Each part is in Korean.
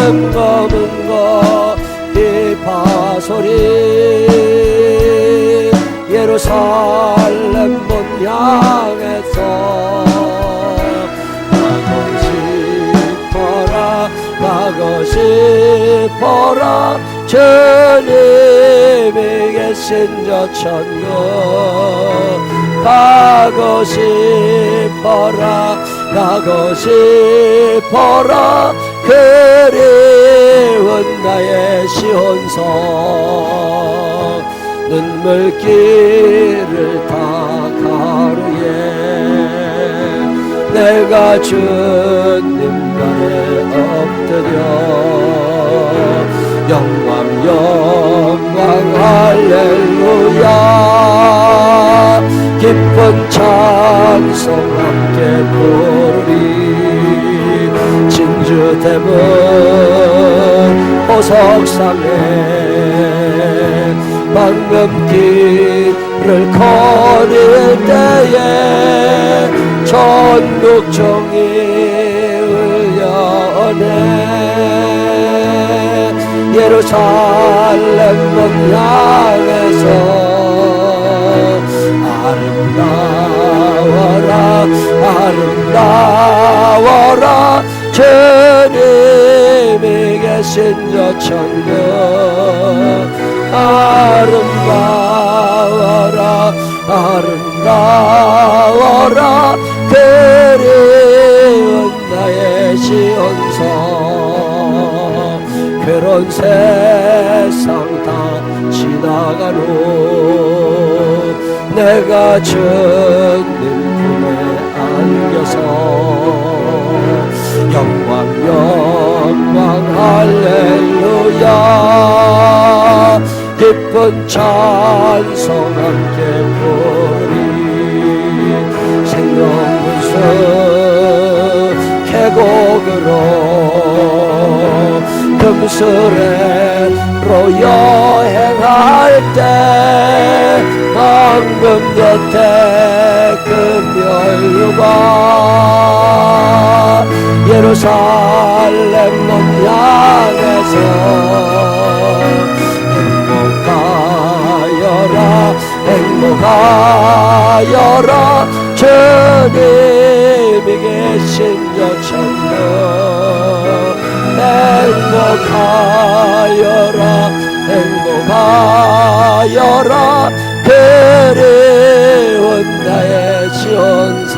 검은 거 비파소리 예루살렘 문 향해서 가고 싶어라 주님이 계신 저 천국 가고 싶어라 그리운 나의 시온성 눈물길을 다 가루에 내가 주님 발에 엎드려 영광 할렐루야 기쁜 찬송 함께 부르리 진주대문 보석상에 방금길을 거닐 때에 전국종이 울려오네 예루살렘 문 향해서 아름다워라 주님이 계신 저 천국 아름다워라 그리운 나의 시온성 괴로운 세상 다 지나가노 내가 주님 품에 안겨서 영광 할렐루야 기쁜 찬송 함께 부르리 생명문수 계곡으로 금수레로 여행할 때 황금 곁에 금연류가 예루살렘 문 향해서 행복하여라 주님이 계신 저 천국 행복하여라 그리운 나의 시온성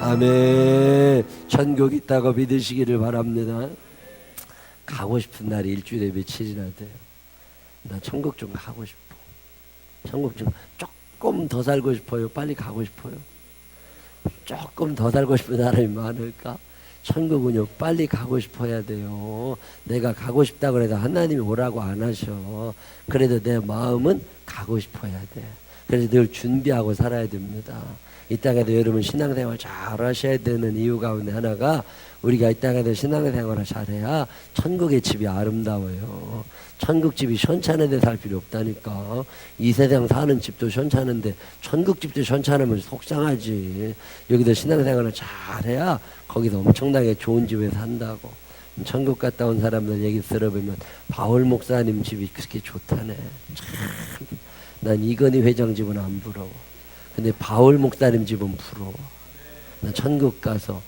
아멘. 천국 있다고 믿으시기를 바랍니다. 가고 싶은 날이 일주일에 며칠이나 돼요. 나 천국 좀 가고 싶어. 천국 좀 조금 더 살고 싶어요. 빨리 가고 싶어요. 조금 더 살고 싶은 사람이 많을까? 천국은요 빨리 가고 싶어야 돼요. 내가 가고 싶다고 해서 하나님이 오라고 안 하셔. 그래도 내 마음은 가고 싶어야 돼. 그래서 늘 준비하고 살아야 됩니다. 이 땅에도 여러분 신앙생활 잘 하셔야 되는 이유 가운데 하나가 우리가 이 땅에서 신앙생활을 잘해야 천국의 집이 아름다워요. 천국 집이 시원찮은 데 살 필요 없다니까. 이 세상 사는 집도 시원찮은데 천국 집도 시원찮으면 속상하지. 여기서 신앙생활을 잘해야 거기서 엄청나게 좋은 집에 산다고. 천국 갔다 온 사람들 얘기 들어보면 바울 목사님 집이 그렇게 좋다네. 참, 난 이건희 회장 집은 안 부러워. 근데 바울 목사님 집은 부러워. 난 천국 가서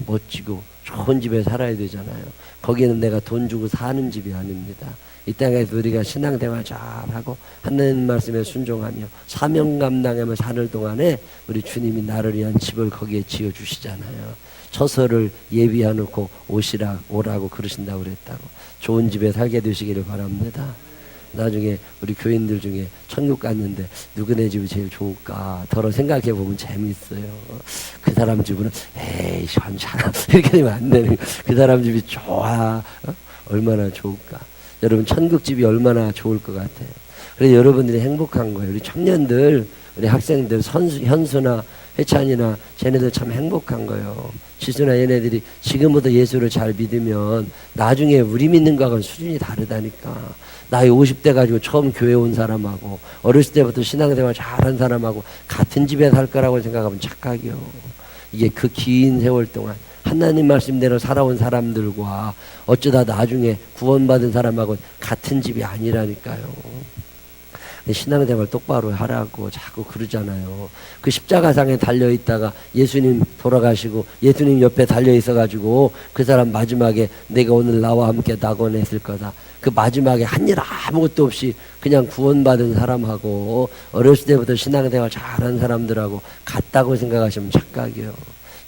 멋지고 좋은 집에 살아야 되잖아요. 거기는 내가 돈 주고 사는 집이 아닙니다. 이 땅에서 우리가 신앙생활 잘하고 하나님 말씀에 순종하며 사명 감당하며 사는 동안에 우리 주님이 나를 위한 집을 거기에 지어주시잖아요. 처소를 예비해 놓고 오라고 그러신다고 그랬다고. 좋은 집에 살게 되시기를 바랍니다. 나중에 우리 교인들 중에 천국 갔는데 누구네 집이 제일 좋을까 더러 생각해 보면 재미있어요. 그 사람 집은 에이 시원찮아 이렇게 되면 안 되는. 그 사람 집이 좋아. 얼마나 좋을까. 여러분 천국 집이 얼마나 좋을 것 같아요. 그래서 여러분들이 행복한 거예요. 우리 청년들, 우리 학생들, 현수나 회찬이나 쟤네들 참 행복한 거예요. 지수나 얘네들이 지금부터 예수를 잘 믿으면 나중에 우리 믿는 거하고는 수준이 다르다니까. 나이 50대 가지고 처음 교회 온 사람하고 어렸을 때부터 신앙생활 잘한 사람하고 같은 집에 살 거라고 생각하면 착각이요. 이게 그 긴 세월 동안 하나님 말씀대로 살아온 사람들과 어쩌다 나중에 구원받은 사람하고 같은 집이 아니라니까요. 신앙생활 똑바로 하라고 자꾸 그러잖아요. 그 십자가상에 달려있다가 예수님 돌아가시고 예수님 옆에 달려있어가지고 그 사람 마지막에 내가 오늘 나와 함께 낙원했을 거다. 그 마지막에 한 일 아무것도 없이 그냥 구원받은 사람하고 어렸을 때부터 신앙생활 잘한 사람들하고 같다고 생각하시면 착각이에요.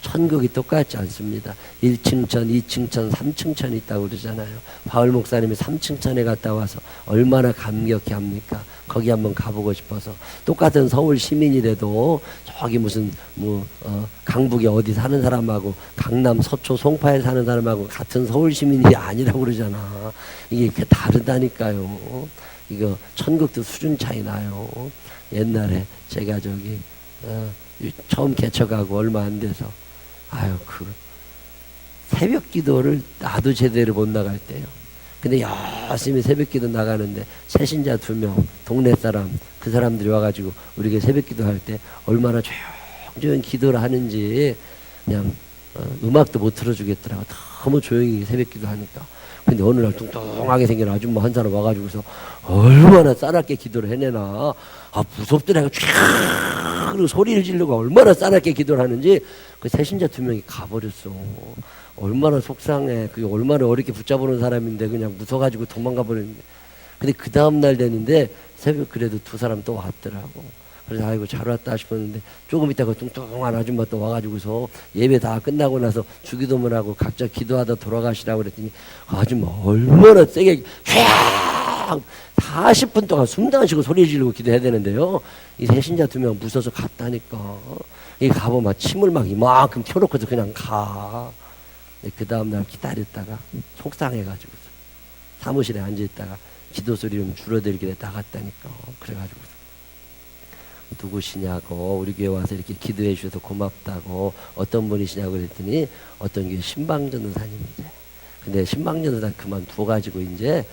천국이 똑같지 않습니다. 1층 천, 2층 천, 3층 천이 있다고 그러잖아요. 바울 목사님이 3층 천에 갔다 와서 얼마나 감격해 합니까? 거기 한번 가보고 싶어서. 똑같은 서울 시민이라도 저기 무슨 강북에 어디 사는 사람하고 강남 서초 송파에 사는 사람하고 같은 서울 시민이 아니라고 그러잖아. 이게 다르다니까요. 이거 천국도 수준 차이 나요. 옛날에 제가 저기 처음 개척하고 얼마 안 돼서 그 새벽 기도를 나도 제대로 못 나갈 때요. 근데 열심히 새벽 기도 나가는데 새신자 2명 동네 사람 그 사람들이 와가지고 우리가 새벽 기도할 때 얼마나 조용히 기도를 하는지 그냥 음악도 못 틀어주겠더라고. 너무 조용히 새벽 기도하니까. 근데 어느 날 뚱뚱하게 생긴 아줌마 한 사람 와가지고서 얼마나 싸납게 기도를 해내나. 무섭더라고. 그리고 소리를 지르고 얼마나 싸납게 기도를 하는지 그 새신자 2명이 가버렸어. 얼마나 속상해. 그게 얼마나 어렵게 붙잡아놓은 사람인데 그냥 무서워가지고 도망가 버렸는데. 근데 그 다음날 됐는데 새벽 그래도 2 사람 또 왔더라고. 그래서 아이고 잘 왔다 싶었는데 조금 있다가 뚱뚱한 아줌마 또 와가지고서 예배 다 끝나고 나서 주기도문 하고 각자 기도하다 돌아가시라고 그랬더니 아줌마 얼마나 세게 휘악 40분 동안 숨도 안 쉬고 소리 지르고 기도해야 되는데요. 이 새신자 2명 무서워서 갔다니까. 이 가보면 침을 막 이만큼 켜놓고서 그냥 가. 그 다음날 기다렸다가 속상해가지고 사무실에 앉아있다가 기도 소리 좀 줄어들길래 나갔다니까. 그래가지고 누구시냐고 우리 교회 와서 이렇게 기도해 주셔서 고맙다고 어떤 분이시냐고 그랬더니 어떤 교회 신방전도사님이제. 근데 신방전도사 그만두어가지고 이제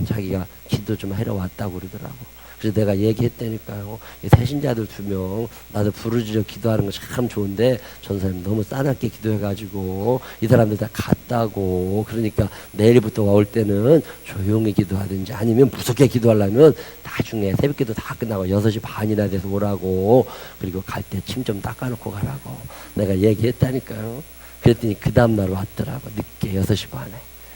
자기가 기도 좀 하러 왔다고 그러더라고. 그래서 내가 얘기했다니까요. 새신자들 2명 나도 부르짖어 기도하는 거 참 좋은데 전사님 너무 싸납게 기도해가지고 이 사람들 다 갔다고. 그러니까 내일부터 올 때는 조용히 기도하든지 아니면 무섭게 기도하려면 나중에 새벽기도 다 끝나고 6시 반이나 돼서 오라고. 그리고 갈 때 침 좀 닦아놓고 가라고 내가 얘기했다니까요. 그랬더니 그 다음날 왔더라고. 늦게 6시 반에.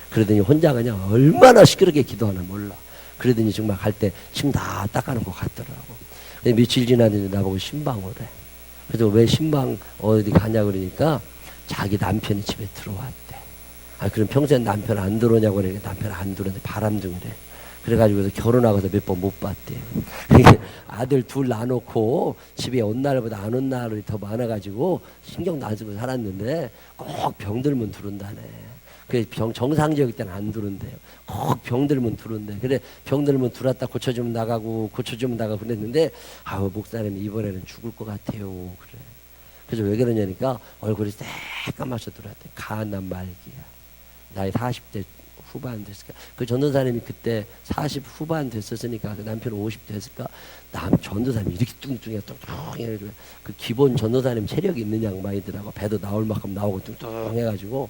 그러더니 혼자 그냥 얼마나 시끄럽게 기도하나 몰라. 그러더니 정말 갈 때 침 다 닦아놓고 갔더라고. 며칠 지났는데 나보고 신방을 해. 그래서 왜 신방 어디 가냐 그러니까 자기 남편이 집에 들어왔대. 그럼 평소에 남편 안 들어오냐고 그러니까 남편 안 들어오는데 바람둥이래. 그래가지고 결혼하고서 몇 번 못 봤대요. 아들 2 낳아놓고 집에 온 날보다 안 온 날이 더 많아가지고 신경도 안 쓰고 살았는데 꼭 병들면 들어온다네. 그 정상적일 때는 안 들어온대요. 꼭 병들면 들어온대. 그래 병들면 들어왔다 고쳐주면 나가고 고쳐주면 나가고 그랬는데 목사님이 이번에는 죽을 것 같아요. 그래. 그래서 왜 그러냐니까 얼굴이 새까맣게 들어왔대. 가난 말기야. 나이 40대 후반 됐을까. 그 전도사님이 그때 40 후반 됐었으니까 그 남편은 50 됐을까. 전도사님이 이렇게 뚱뚱해 뚱뚱해가지고 그 기본 전도사님 체력이 있는 양반이더라고. 배도 나올 만큼 나오고 뚱뚱해가지고.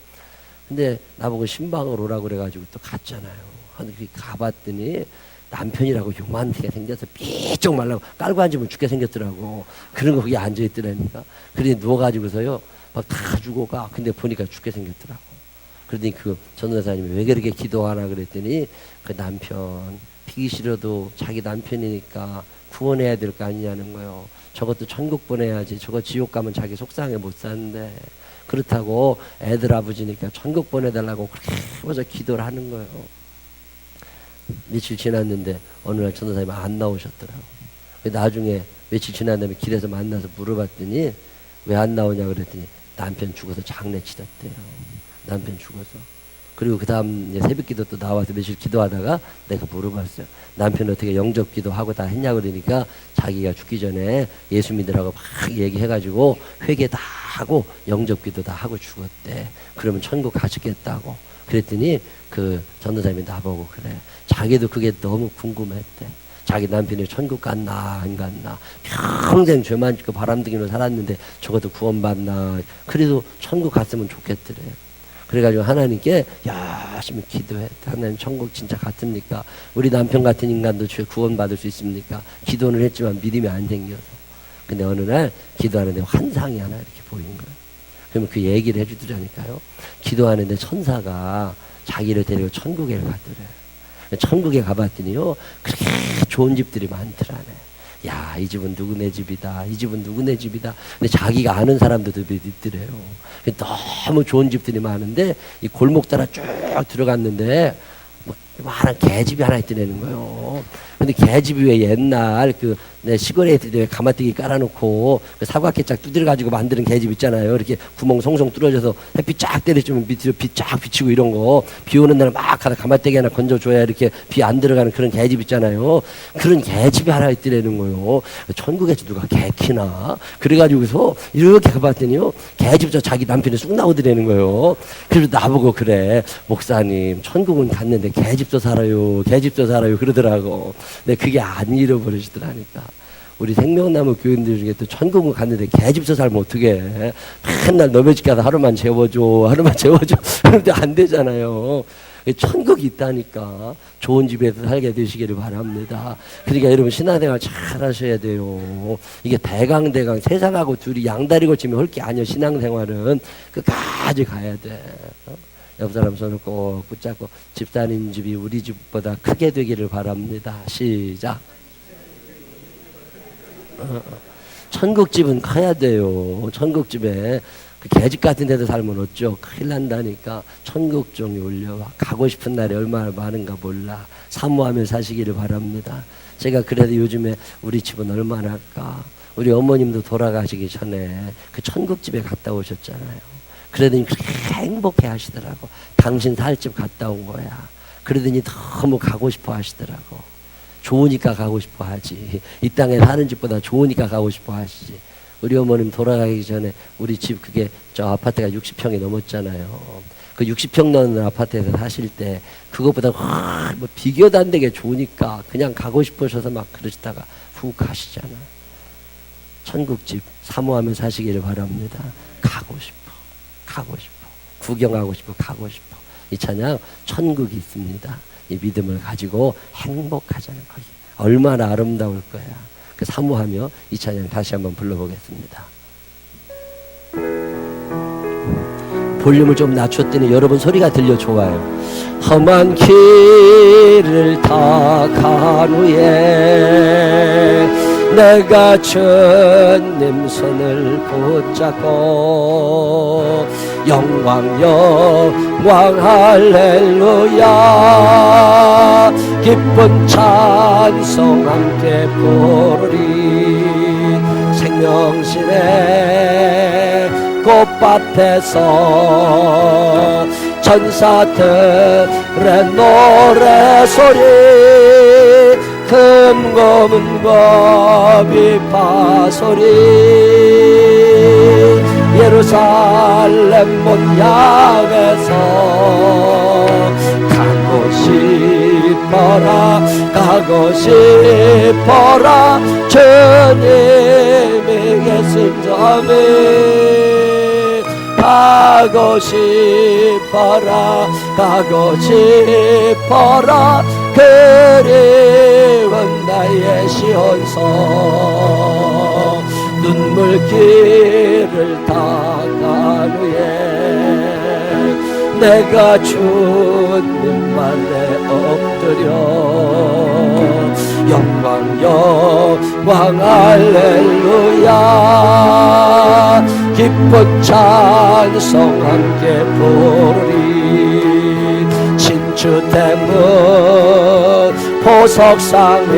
근데 나보고 신방을 오라고 그래가지고 또 갔잖아요. 근데 가봤더니 남편이라고 요만하게 생겨서 삐쩍 말라고 깔고 앉으면 죽게 생겼더라고. 그런 거 거기 앉아있더라니까. 그러니 누워가지고서요 막 다 주고 가. 근데 보니까 죽게 생겼더라고. 그러더니 그 전도사님이 왜 그렇게 기도하나 그랬더니 그 남편 피기 싫어도 자기 남편이니까 구원해야 될 거 아니냐는 거요. 저것도 천국 보내야지. 저거 지옥 가면 자기 속상해 못 사는데. 그렇다고 애들 아버지니까 천국 보내달라고 그렇게 해서 기도를 하는 거예요. 며칠 지났는데 어느 날 전도사님이 안 나오셨더라고. 나중에 며칠 지난 다음에 길에서 만나서 물어봤더니 왜 안 나오냐 그랬더니 남편 죽어서 장례 치렀대요. 남편 죽어서. 그리고 그 다음 새벽기도 또 나와서 며칠 기도하다가 내가 물어봤어요. 남편 어떻게 영접기도 하고 다 했냐 그러니까 자기가 죽기 전에 예수 믿으라고 막 얘기해가지고 회개 다 하고 영접기도 다 하고 죽었대. 그러면 천국 가시겠다고. 그랬더니 그 전도사님이 나보고 그래. 자기도 그게 너무 궁금했대. 자기 남편이 천국 갔나 안 갔나, 평생 죄만 짓고 바람둥이로 살았는데 적어도 구원받나, 그래도 천국 갔으면 좋겠더래요. 그래가지고 하나님께 열심히 기도해. 하나님 천국 진짜 같습니까? 우리 남편 같은 인간도 구원받을 수 있습니까? 기도는 했지만 믿음이 안 생겨서. 근데 어느 날 기도하는데 환상이 하나 이렇게 보이는 거예요. 그러면 그 얘기를 해주더라니까요. 기도하는데 천사가 자기를 데리고 천국에 가더래요. 천국에 가봤더니요, 그렇게 좋은 집들이 많더라네. 야, 이 집은 누구네 집이다, 이 집은 누구네 집이다. 근데 자기가 아는 사람들도 있더래요. 너무 좋은 집들이 많은데 이 골목 따라 쭉 들어갔는데 뭐 하나 개집이 하나 있더라는 거예요. 근데 개집이 왜 옛날 그 시골에 있을 때 가마뜨기 깔아놓고 그 사과캐 쫙 두드려가지고 만드는 개집 있잖아요. 이렇게 구멍 송송 뚫어져서 햇빛 쫙 때려주면 밑으로 빛 쫙 비치고 이런 거. 비 오는 날 막 가다 가마뜨기 하나 건져줘야 이렇게 비 안 들어가는 그런 개집 있잖아요. 그런 개집이 하나 있더라는 거예요. 천국에서 누가 개 키나? 그래가지고서 이렇게 가봤더니요, 개집에서 자기 남편이 쑥 나오더라는 거예요. 그래서 나보고 그래, 목사님 천국은 갔는데 개집도 살아요, 개집도 살아요 그러더라고. 근데 그게 안 잃어버리시더라니까. 우리 생명나무 교인들 중에 또 천국은 갔는데 개집서 살면 어떡해. 맨날 너네 집 가서 하루만 재워줘, 하루만 재워줘. 그런데 안 되잖아요. 천국이 있다니까. 좋은 집에서 살게 되시기를 바랍니다. 그러니까 여러분 신앙생활 잘 하셔야 돼요. 이게 대강 세상하고 둘이 양다리 걸치면 할 게 아니야. 신앙생활은 끝까지 가야 돼. 옆 사람 손을 꼭 붙잡고, 집사님 집이 우리 집보다 크게 되기를 바랍니다. 시작. 천국집은 커야 돼요. 천국집에 그 개집 같은 데도 살면 어쩌, 큰일 난다니까. 천국종이 올려와. 가고 싶은 날이 얼마나 많은가 몰라. 사모하며 사시기를 바랍니다. 제가 그래도 요즘에 우리 집은 얼마나 할까. 우리 어머님도 돌아가시기 전에 그 천국집에 갔다 오셨잖아요. 그러더니 그렇게 행복해 하시더라고. 당신 살 집 갔다 온 거야. 그러더니 너무 가고 싶어 하시더라고. 좋으니까 가고 싶어 하지. 이 땅에 사는 집보다 좋으니까 가고 싶어 하시지. 우리 어머님 돌아가기 전에 우리 집 그게 저 아파트가 60평이 넘었잖아요. 그 60평 넘는 아파트에서 사실 때 그것보다 뭐 비교도 안 되게 좋으니까 그냥 가고 싶으셔서 막 그러시다가 훅 가시잖아. 천국집 사모하며 사시기를 바랍니다. 가고 싶어. 가고 싶어. 구경하고 싶어. 가고 싶어. 이 찬양 천국이 있습니다. 이 믿음을 가지고 행복하자는 거기. 얼마나 아름다울 거야. 그 사모하며 이 찬양 다시 한번 불러보겠습니다. 볼륨을 좀 낮췄더니 여러분 소리가 들려 좋아요. 험한 길을 다 간 후에 내가 주님 손을 붙잡고 영광 영광 할렐루야 기쁜 찬송 함께 부르리 생명신의 꽃밭에서 천사들의 노래소리 금고문고 비파소리 예루살렘 문 향해서 가고 싶어라 가고 싶어라 주님이 계신 점이 가고 싶어라 가고 싶어라 그리운 나의 시온성 눈물길을 다 간 후에 내가 주님 말에 엎드려 영광 영광 할렐루야 기쁜 찬송 함께 부르리 진주대문 보석상에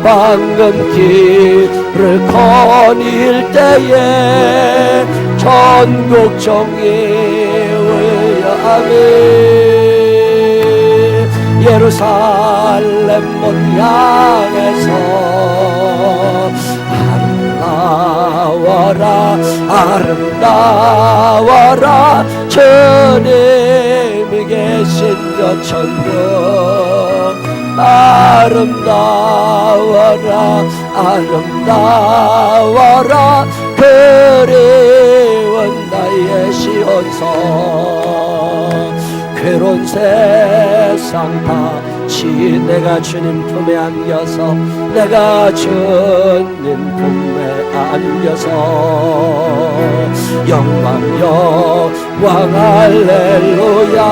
황금길을 거닐 때에 전국 종이 울려하며 예루살렘 문 향해서 아름다워라 아름다워라 주님이 계신 저 천국 아름다워라 아름다워라 그리운 나의 시온성 괴로운 세상 다시 내가 주님 품에 안겨서 내가 주님 품에 안겨서 영광 영광 할렐루야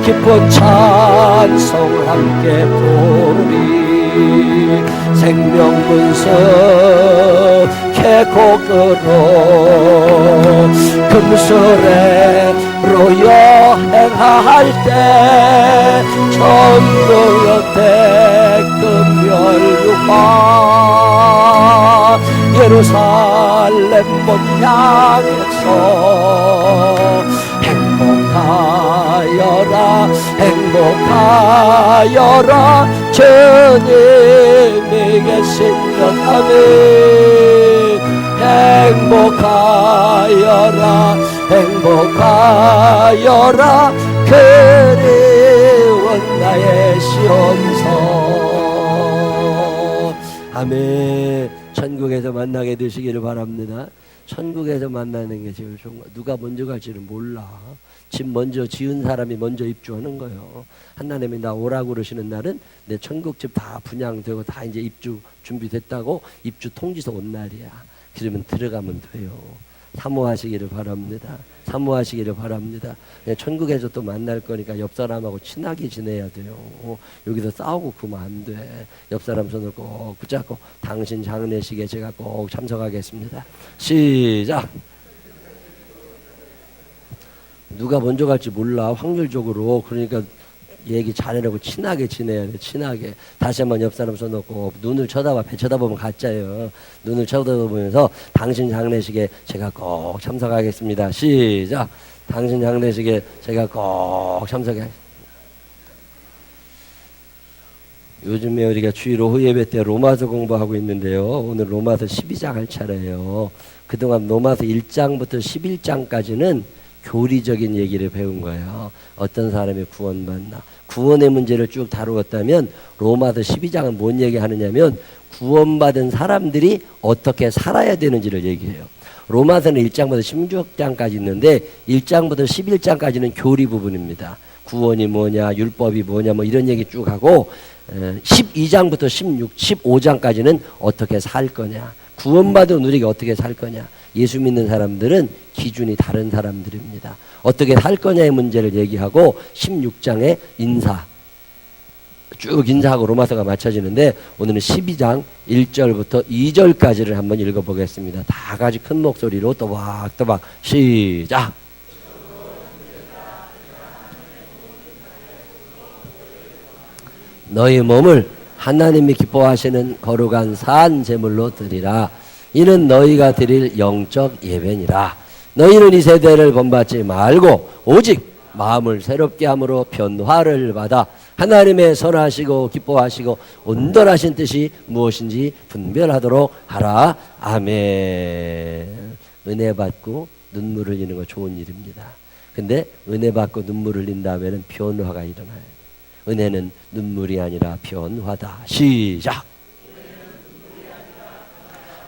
기쁜 찬송 함께 부르리 생명문서 계곡으로 금수레로 여행할 때 천도여 대금 멸류관 예루살렘 못 향해서 행복하여라 행복하여라 주님이 계신 것 아멘 행복하여라 행복하여라 그리운 나의 시온성 아멘 천국에서 만나게 되시기를 바랍니다. 천국에서 만나는 게 제일 좋은 거야. 누가 먼저 갈지는 몰라. 집 먼저 지은 사람이 먼저 입주하는 거예요. 하나님이 나 오라고 그러시는 날은 내 천국집 다 분양되고 다 이제 입주 준비됐다고 입주 통지서 온 날이야. 그러면 들어가면 돼요. 사모하시기를 바랍니다. 사모하시기를 바랍니다. 천국에서 또 만날 거니까 옆 사람하고 친하게 지내야 돼요. 여기서 싸우고 그러면 안 돼. 옆 사람 손을 꼭 붙잡고 당신 장례식에 제가 꼭 참석하겠습니다. 시작. 누가 먼저 갈지 몰라 확률적으로. 그러니까 얘기 잘해놓고 친하게 지내야 돼. 친하게. 다시 한번 옆 사람 손 놓고 눈을 쳐다봐. 배 쳐다보면 가짜예요. 눈을 쳐다보면서 당신 장례식에 제가 꼭 참석하겠습니다. 시작. 당신 장례식에 제가 꼭 참석해. 요즘에 우리가 주일 오후 예배 때 로마서 공부하고 있는데요. 오늘 로마서 12장 할 차례예요. 그동안 로마서 1장부터 11장까지는 교리적인 얘기를 배운 거예요. 어떤 사람이 구원받나. 구원의 문제를 쭉 다루었다면 로마서 12장은 뭔 얘기하느냐면 구원받은 사람들이 어떻게 살아야 되는지를 얘기해요. 로마서는 1장부터 16장까지 있는데 1장부터 11장까지는 교리 부분입니다. 구원이 뭐냐, 율법이 뭐냐, 뭐 이런 얘기 쭉 하고 12장부터 15장까지는 어떻게 살 거냐, 구원받은 우리가 어떻게 살 거냐. 예수 믿는 사람들은 기준이 다른 사람들입니다. 어떻게 살 거냐의 문제를 얘기하고 16장에 인사 쭉 인사하고 로마서가 맞춰지는데 오늘은 12장 1절부터 2절까지를 한번 읽어보겠습니다. 다 같이 큰 목소리로 또박또박 시작. 너희 몸을 하나님이 기뻐하시는 거룩한 산 제물로 드리라. 이는 너희가 드릴 영적 예배니라. 너희는 이 세대를 본받지 말고 오직 마음을 새롭게 함으로 변화를 받아 하나님의 선하시고 기뻐하시고 온전하신 뜻이 무엇인지 분별하도록 하라. 아멘. 은혜 받고 눈물 흘리는 거 좋은 일입니다. 근데 은혜 받고 눈물 흘린 다음에는 변화가 일어나야 돼. 은혜는 눈물이 아니라 변화다. 시작.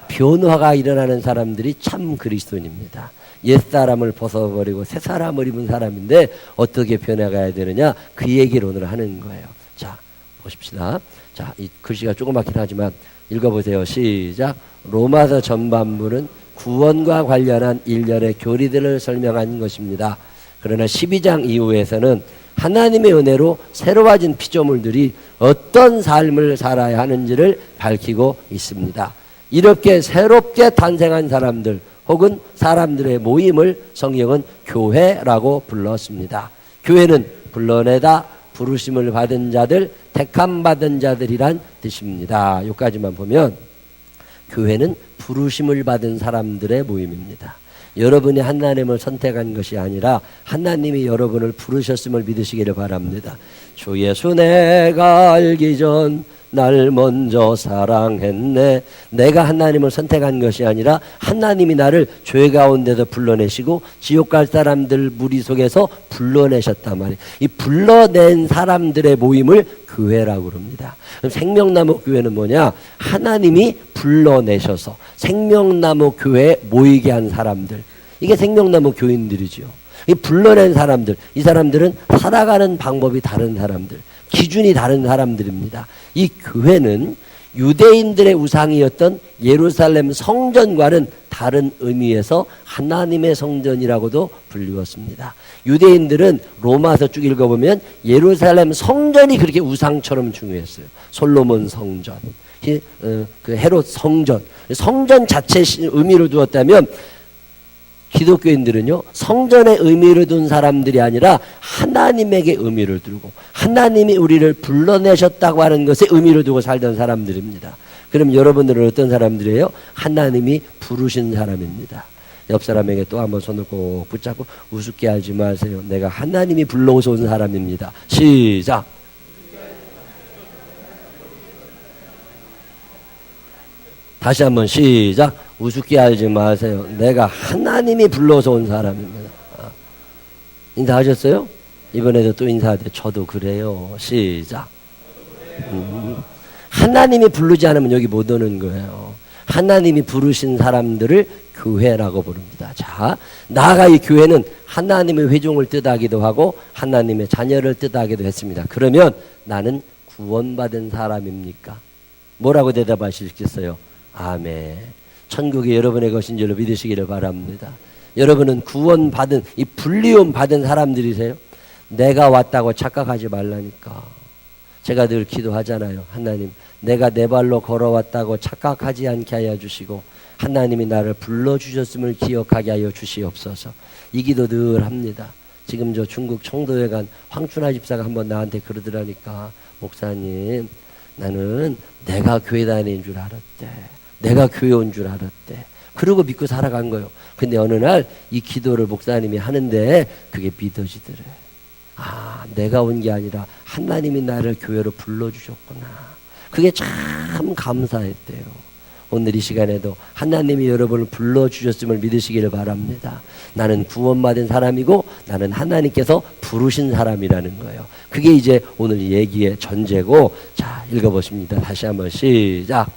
변화가 일어나는 사람들이 참 그리스도인입니다. 옛사람을 벗어버리고 새사람을 입은 사람인데 어떻게 변해가야 되느냐, 그 얘기를 오늘 하는 거예요. 자, 보십시다. 자, 이 글씨가 조그맣긴 하지만 읽어보세요. 시작. 로마서 전반부는 구원과 관련한 일련의 교리들을 설명한 것입니다. 그러나 12장 이후에서는 하나님의 은혜로 새로워진 피조물들이 어떤 삶을 살아야 하는지를 밝히고 있습니다. 이렇게 새롭게 탄생한 사람들 혹은 사람들의 모임을 성경은 교회라고 불렀습니다. 교회는 불러내다 부르심을 받은 자들, 택함 받은 자들이란 뜻입니다. 여기까지만 보면 교회는 부르심을 받은 사람들의 모임입니다. 여러분이 하나님을 선택한 것이 아니라 하나님이 여러분을 부르셨음을 믿으시기를 바랍니다. 주 예수 내가 알기 전 날 먼저 사랑했네. 내가 하나님을 선택한 것이 아니라 하나님이 나를 죄 가운데서 불러내시고 지옥 갈 사람들 무리 속에서 불러내셨단 말이에요. 이 불러낸 사람들의 모임을 교회라고 그럽니다. 그럼 생명나무 교회는 뭐냐? 하나님이 불러내셔서 생명나무 교회에 모이게 한 사람들, 이게 생명나무 교인들이죠. 이 불러낸 사람들, 이 사람들은 살아가는 방법이 다른 사람들, 기준이 다른 사람들입니다. 이 교회는 유대인들의 우상이었던 예루살렘 성전과는 다른 의미에서 하나님의 성전이라고도 불리웠습니다. 유대인들은 로마서 쭉 읽어보면 예루살렘 성전이 그렇게 우상처럼 중요했어요. 솔로몬 성전, 그 헤롯 성전, 성전 자체 의미로 두었다면 기독교인들은요, 성전의 의미를 둔 사람들이 아니라 하나님에게 의미를 두고 하나님이 우리를 불러내셨다고 하는 것에 의미를 두고 살던 사람들입니다. 그럼 여러분들은 어떤 사람들이에요? 하나님이 부르신 사람입니다. 옆 사람에게 또 한번 손을 꼭 붙잡고 우습게 하지 마세요. 내가 하나님이 불러서 온 사람입니다. 시작. 다시 한번 시작. 우습게 알지 마세요. 내가 하나님이 불러서 온 사람입니다. 인사하셨어요? 이번에도 또 인사하세요. 저도 그래요. 시작. 하나님이 부르지 않으면 여기 못 오는 거예요. 하나님이 부르신 사람들을 교회라고 부릅니다. 자, 나아가 이 교회는 하나님의 회중을 뜻하기도 하고 하나님의 자녀를 뜻하기도 했습니다. 그러면 나는 구원받은 사람입니까? 뭐라고 대답하시겠어요? 아멘. 천국이 여러분의 것인 줄로 믿으시기를 바랍니다. 여러분은 구원받은, 이 불리움 받은 사람들이세요. 내가 왔다고 착각하지 말라니까. 제가 늘 기도하잖아요. 하나님, 내가 내 발로 걸어왔다고 착각하지 않게 하여 주시고 하나님이 나를 불러주셨음을 기억하게 하여 주시옵소서. 이 기도 늘 합니다. 지금 저 중국 청도에 간 황춘하 집사가 한번 나한테 그러더라니까. 목사님, 나는 내가 교회 다니는 줄 알았대. 내가 교회 온 줄 알았대. 그러고 믿고 살아간 거예요. 근데 어느 날 이 기도를 목사님이 하는데 그게 믿어지더래. 아, 내가 온 게 아니라 하나님이 나를 교회로 불러주셨구나. 그게 참 감사했대요. 오늘 이 시간에도 하나님이 여러분을 불러주셨음을 믿으시기를 바랍니다. 나는 구원받은 사람이고 나는 하나님께서 부르신 사람이라는 거예요. 그게 이제 오늘 얘기의 전제고, 자, 읽어보십니다. 다시 한번 시작.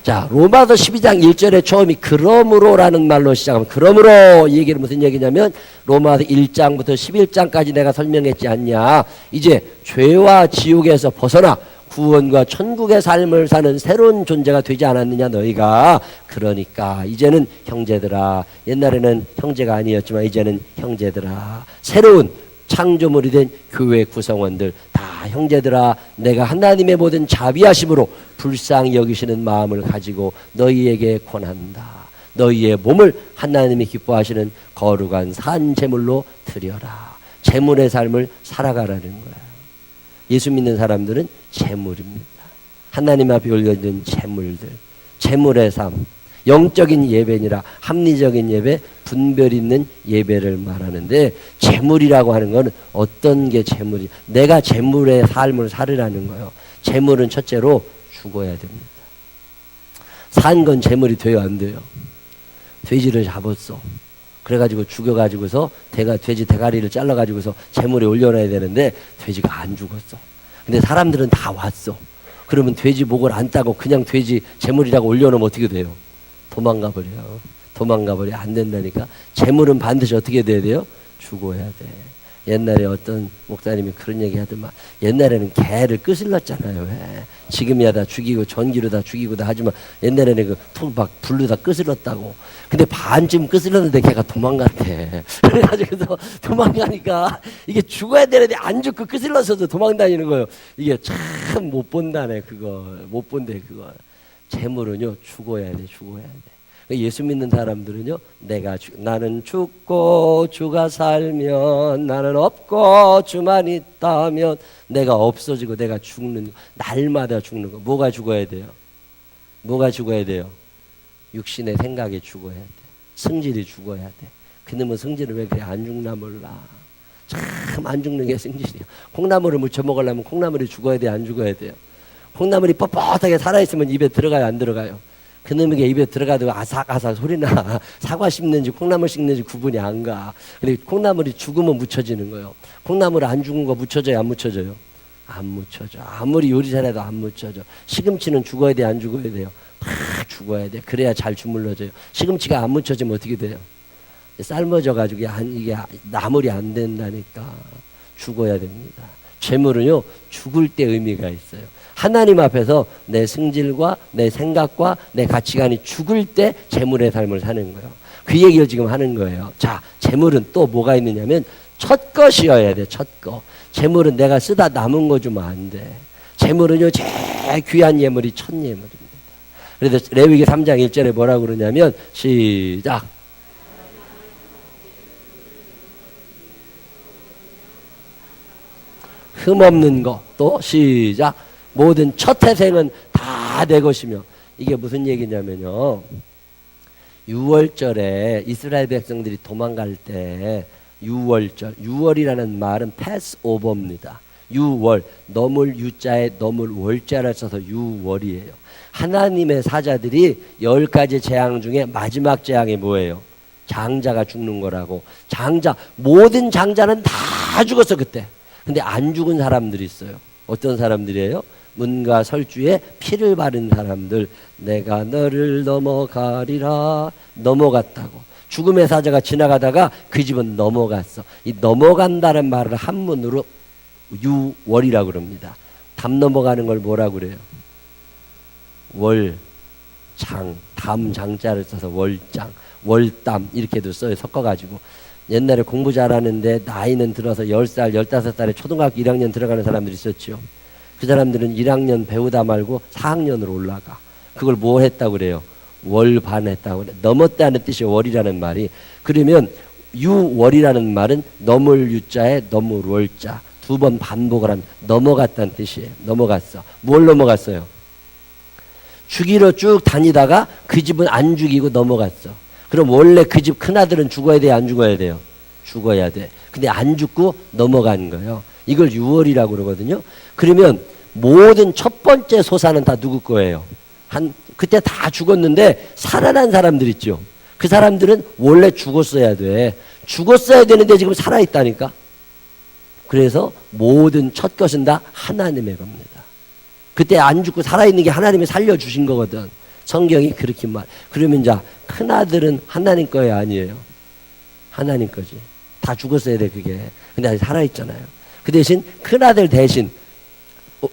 자, 로마서 12장 1절에 처음이 그러므로라는 말로 시작하면, 그러므로 이 얘기는 무슨 얘기냐면 로마서 1장부터 11장까지 내가 설명했지 않냐. 이제 죄와 지옥에서 벗어나 구원과 천국의 삶을 사는 새로운 존재가 되지 않았느냐 너희가. 그러니까 이제는 형제들아, 옛날에는 형제가 아니었지만 이제는 형제들아, 새로운 창조물이 된 교회 구성원들 다 형제들아, 내가 하나님의 모든 자비하심으로 불쌍히 여기시는 마음을 가지고 너희에게 권한다. 너희의 몸을 하나님이 기뻐하시는 거룩한 산 제물로 드려라. 제물의 삶을 살아가라는 거예요. 예수 믿는 사람들은 제물입니다. 하나님 앞에 올려진 제물들, 제물의 삶, 영적인 예배니라. 합리적인 예배, 분별 있는 예배를 말하는데, 제물이라고 하는 건 어떤 게 제물이? 내가 제물의 삶을 살으라는 거예요. 제물은 첫째로 죽어야 됩니다. 산 건 제물이 돼요, 안 돼요? 돼지를 잡았어. 그래가지고 죽여가지고서 돼지 대가리를 잘라가지고서 제물에 올려놔야 되는데 돼지가 안 죽었어. 근데 사람들은 다 왔어. 그러면 돼지 목을 안 따고 그냥 돼지 제물이라고 올려놓으면 어떻게 돼요? 도망가 버려. 도망가 버려. 안 된다니까. 제물은 반드시 어떻게 돼야 돼요? 죽어야 돼. 옛날에 어떤 목사님이 그런 얘기 하더만, 옛날에는 개를 끄슬렀잖아요. 왜? 지금이야 다 죽이고 전기로 다 죽이고 다 하지만 옛날에는 막 불로 다 끄슬렀다고. 근데 반쯤 끄슬렀는데 걔가 도망갔대. 그래가지고 도망가니까 이게 죽어야 되는데 안 죽고 끄슬러서도 도망다니는 거예요. 이게 참 못 본다네. 그거 못 본대. 그거 재물은요 죽어야 돼. 죽어야 돼. 예수 믿는 사람들은요, 나는 죽고 주가 살면, 나는 없고 주만 있다면, 내가 없어지고 내가 죽는 거, 날마다 죽는 거. 뭐가 죽어야 돼요? 뭐가 죽어야 돼요? 육신의 생각에 죽어야 돼. 성질이 죽어야 돼. 그놈은 성질을 왜 그래 안 죽나 몰라. 참 안 죽는 게 성질이야. 콩나물을 무쳐 먹으려면 콩나물이 죽어야 돼, 안 죽어야 돼요? 콩나물이 뻣뻣하게 살아있으면 입에 들어가요, 안 들어가요? 그놈에게 입에 들어가도 아삭아삭 소리나. 사과 씹는지 콩나물 씹는지 구분이 안 가. 근데 콩나물이 죽으면 묻혀지는 거예요. 콩나물 안 죽은 거 묻혀져요, 안 묻혀져요? 안 묻혀져. 아무리 요리 잘해도 안 묻혀져. 시금치는 죽어야 돼, 안 죽어야 돼요? 다 죽어야 돼. 그래야 잘 주물러져요. 시금치가 안 묻혀지면 어떻게 돼요? 삶아져 가지고 이게 나물이 안 된다니까. 죽어야 됩니다. 재물은요 죽을 때 의미가 있어요. 하나님 앞에서 내 승질과 내 생각과 내 가치관이 죽을 때 재물의 삶을 사는 거예요. 그 얘기를 지금 하는 거예요. 자, 재물은 또 뭐가 있느냐면 첫 것이어야 돼. 첫 것. 재물은 내가 쓰다 남은 거 주면 안 돼. 재물은요 제일 귀한 예물이 첫 예물입니다. 그래서 레위기 3장 1절에 뭐라고 그러냐면 시작. 흠없는 것. 또 시작. 모든 첫 태생은 다 내 것이며. 이게 무슨 얘기냐면요, 6월절에 이스라엘 백성들이 도망갈 때 6월절, 6월이라는 말은 패스오버입니다. 6월, 넘을 유자에 넘을 월자를 써서 6월이에요. 하나님의 사자들이 10가지 재앙 중에 마지막 재앙이 뭐예요? 장자가 죽는 거라고. 장자, 모든 장자는 다 죽었어 그때. 근데 안 죽은 사람들이 있어요. 어떤 사람들이에요? 문과 설주에 피를 바른 사람들. 내가 너를 넘어가리라. 넘어갔다고. 죽음의 사자가 지나가다가 그 집은 넘어갔어. 이 넘어간다는 말을 한문으로 유월이라고 그럽니다. 담 넘어가는 걸 뭐라고 그래요? 월, 장, 담 장자를 써서 월장, 월담 이렇게도 써요. 섞어가지고. 옛날에 공부 잘하는데 나이는 들어서 10살, 15살에 초등학교 1학년 들어가는 사람들이 있었죠. 그 사람들은 1학년 배우다 말고 4학년으로 올라가. 그걸 뭐 했다고 그래요? 월반했다고 그래. 넘었다는 뜻이 월이라는 말이. 그러면 유월이라는 말은 넘을 유자에 넘을 월자. 2번 반복을 하면 넘어갔다는 뜻이에요. 넘어갔어. 뭘 넘어갔어요? 죽이러 쭉 다니다가 그 집은 안 죽이고 넘어갔어. 그럼 원래 그 집 큰아들은 죽어야 돼요, 안 죽어야 돼요? 죽어야 돼. 근데 안 죽고 넘어간 거예요. 이걸 유월이라고 그러거든요. 그러면 모든 첫 번째 소사는 다 누구 거예요? 그때 다 죽었는데 살아난 사람들 있죠. 그 사람들은 원래 죽었어야 돼. 죽었어야 되는데 지금 살아있다니까. 그래서 모든 첫 것은 다 하나님의 겁니다. 그때 안 죽고 살아있는 게 하나님이 살려주신 거거든. 성경이 그렇게 말. 그러면 이제 큰아들은 하나님 거예요, 아니에요? 하나님 거지. 다 죽었어야 돼 그게. 근데 아직 살아있잖아요. 그 대신 큰아들 대신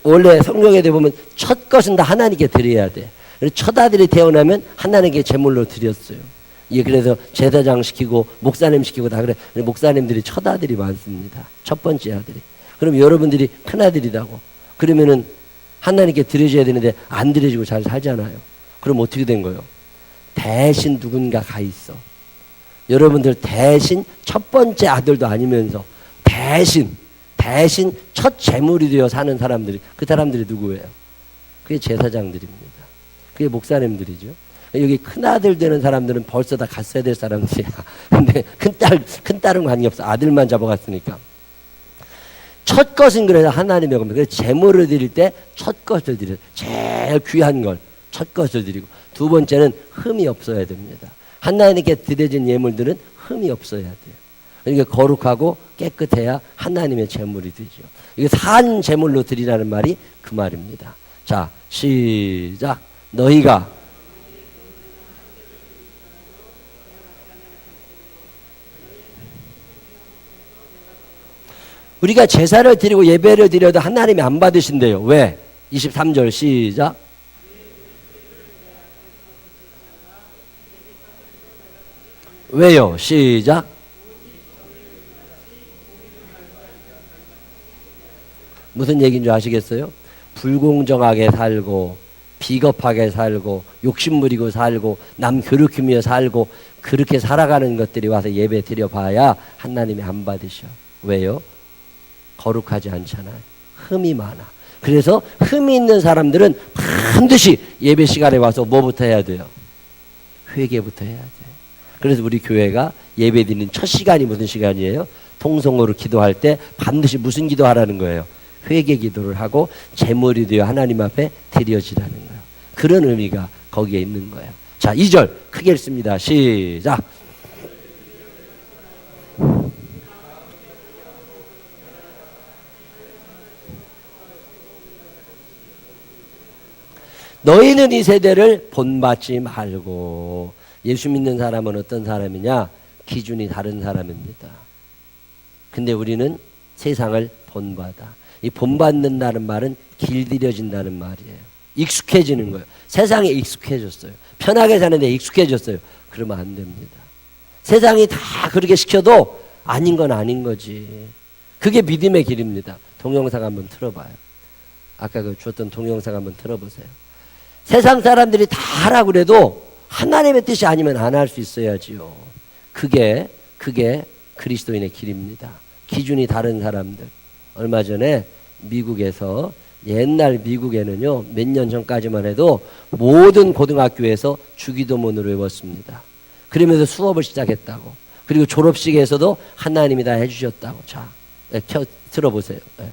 원래 성경에 보면 첫 것은 다 하나님께 드려야 돼. 첫 아들이 태어나면 하나님께 제물로 드렸어요. 예, 그래서 제사장 시키고 목사님 시키고 다 그래. 목사님들이 첫 아들이 많습니다. 첫 번째 아들이. 그럼 여러분들이 큰 아들이라고. 그러면은 하나님께 드려줘야 되는데 안 드려주고 잘 살잖아요. 그럼 어떻게 된 거예요? 대신 누군가 가 있어. 여러분들 대신 첫 번째 아들도 아니면서 대신 첫 재물이 되어 사는 사람들이, 그 사람들이 누구예요? 그게 제사장들입니다. 그게 목사님들이죠. 여기 큰아들 되는 사람들은 벌써 다 갔어야 될 사람들이야. 근데 큰딸은 관계없어. 아들만 잡아갔으니까. 첫 것은 그래서 하나님의 겁니다. 그래서 재물을 드릴 때 첫 것을 드려요. 제일 귀한 걸 첫 것을 드리고, 두 번째는 흠이 없어야 됩니다. 하나님께 드려진 예물들은 흠이 없어야 돼요. 그러니까 거룩하고 깨끗해야 하나님의 제물이 되죠. 이게 산 제물로 드리라는 말이 그 말입니다. 자, 시작. 너희가 우리가 제사를 드리고 예배를 드려도 하나님이 안 받으신대요. 왜? 23절 시작. 왜요? 시작. 무슨 얘기인 줄 아시겠어요? 불공정하게 살고 비겁하게 살고 욕심부리고 살고 남 괴롭히며 살고 그렇게 살아가는 것들이 와서 예배 드려봐야 하나님이 안 받으셔. 왜요? 거룩하지 않잖아요. 흠이 많아. 그래서 흠이 있는 사람들은 반드시 예배 시간에 와서 뭐부터 해야 돼요? 회개부터 해야 돼. 그래서 우리 교회가 예배드리는 첫 시간이 무슨 시간이에요? 통성으로 기도할 때 반드시 무슨 기도하라는 거예요? 회개 기도를 하고 제물이 되어 하나님 앞에 드려지라는 거예요. 그런 의미가 거기에 있는 거예요. 자, 2절 크게 읽습니다. 시작. 너희는 이 세대를 본받지 말고. 예수 믿는 사람은 어떤 사람이냐? 기준이 다른 사람입니다. 근데 우리는 세상을 본받아. 이 본받는다는 말은 길들여진다는 말이에요. 익숙해지는 거예요. 세상에 익숙해졌어요. 편하게 사는데 익숙해졌어요. 그러면 안 됩니다. 세상이 다 그렇게 시켜도 아닌 건 아닌 거지. 그게 믿음의 길입니다. 동영상 한번 틀어봐요. 아까 그 주었던 동영상 한번 틀어보세요. 세상 사람들이 다 하라고 그래도 하나님의 뜻이 아니면 안 할 수 있어야지요. 그게 그리스도인의 길입니다. 기준이 다른 사람들. 얼마 전에 미국에서, 옛날 미국에는요, 몇 년 전까지만 해도 모든 고등학교에서 주기도문을 외웠습니다. 그러면서 수업을 시작했다고. 그리고 졸업식에서도 하나님이 다 해주셨다고. 자, 들어보세요. 네.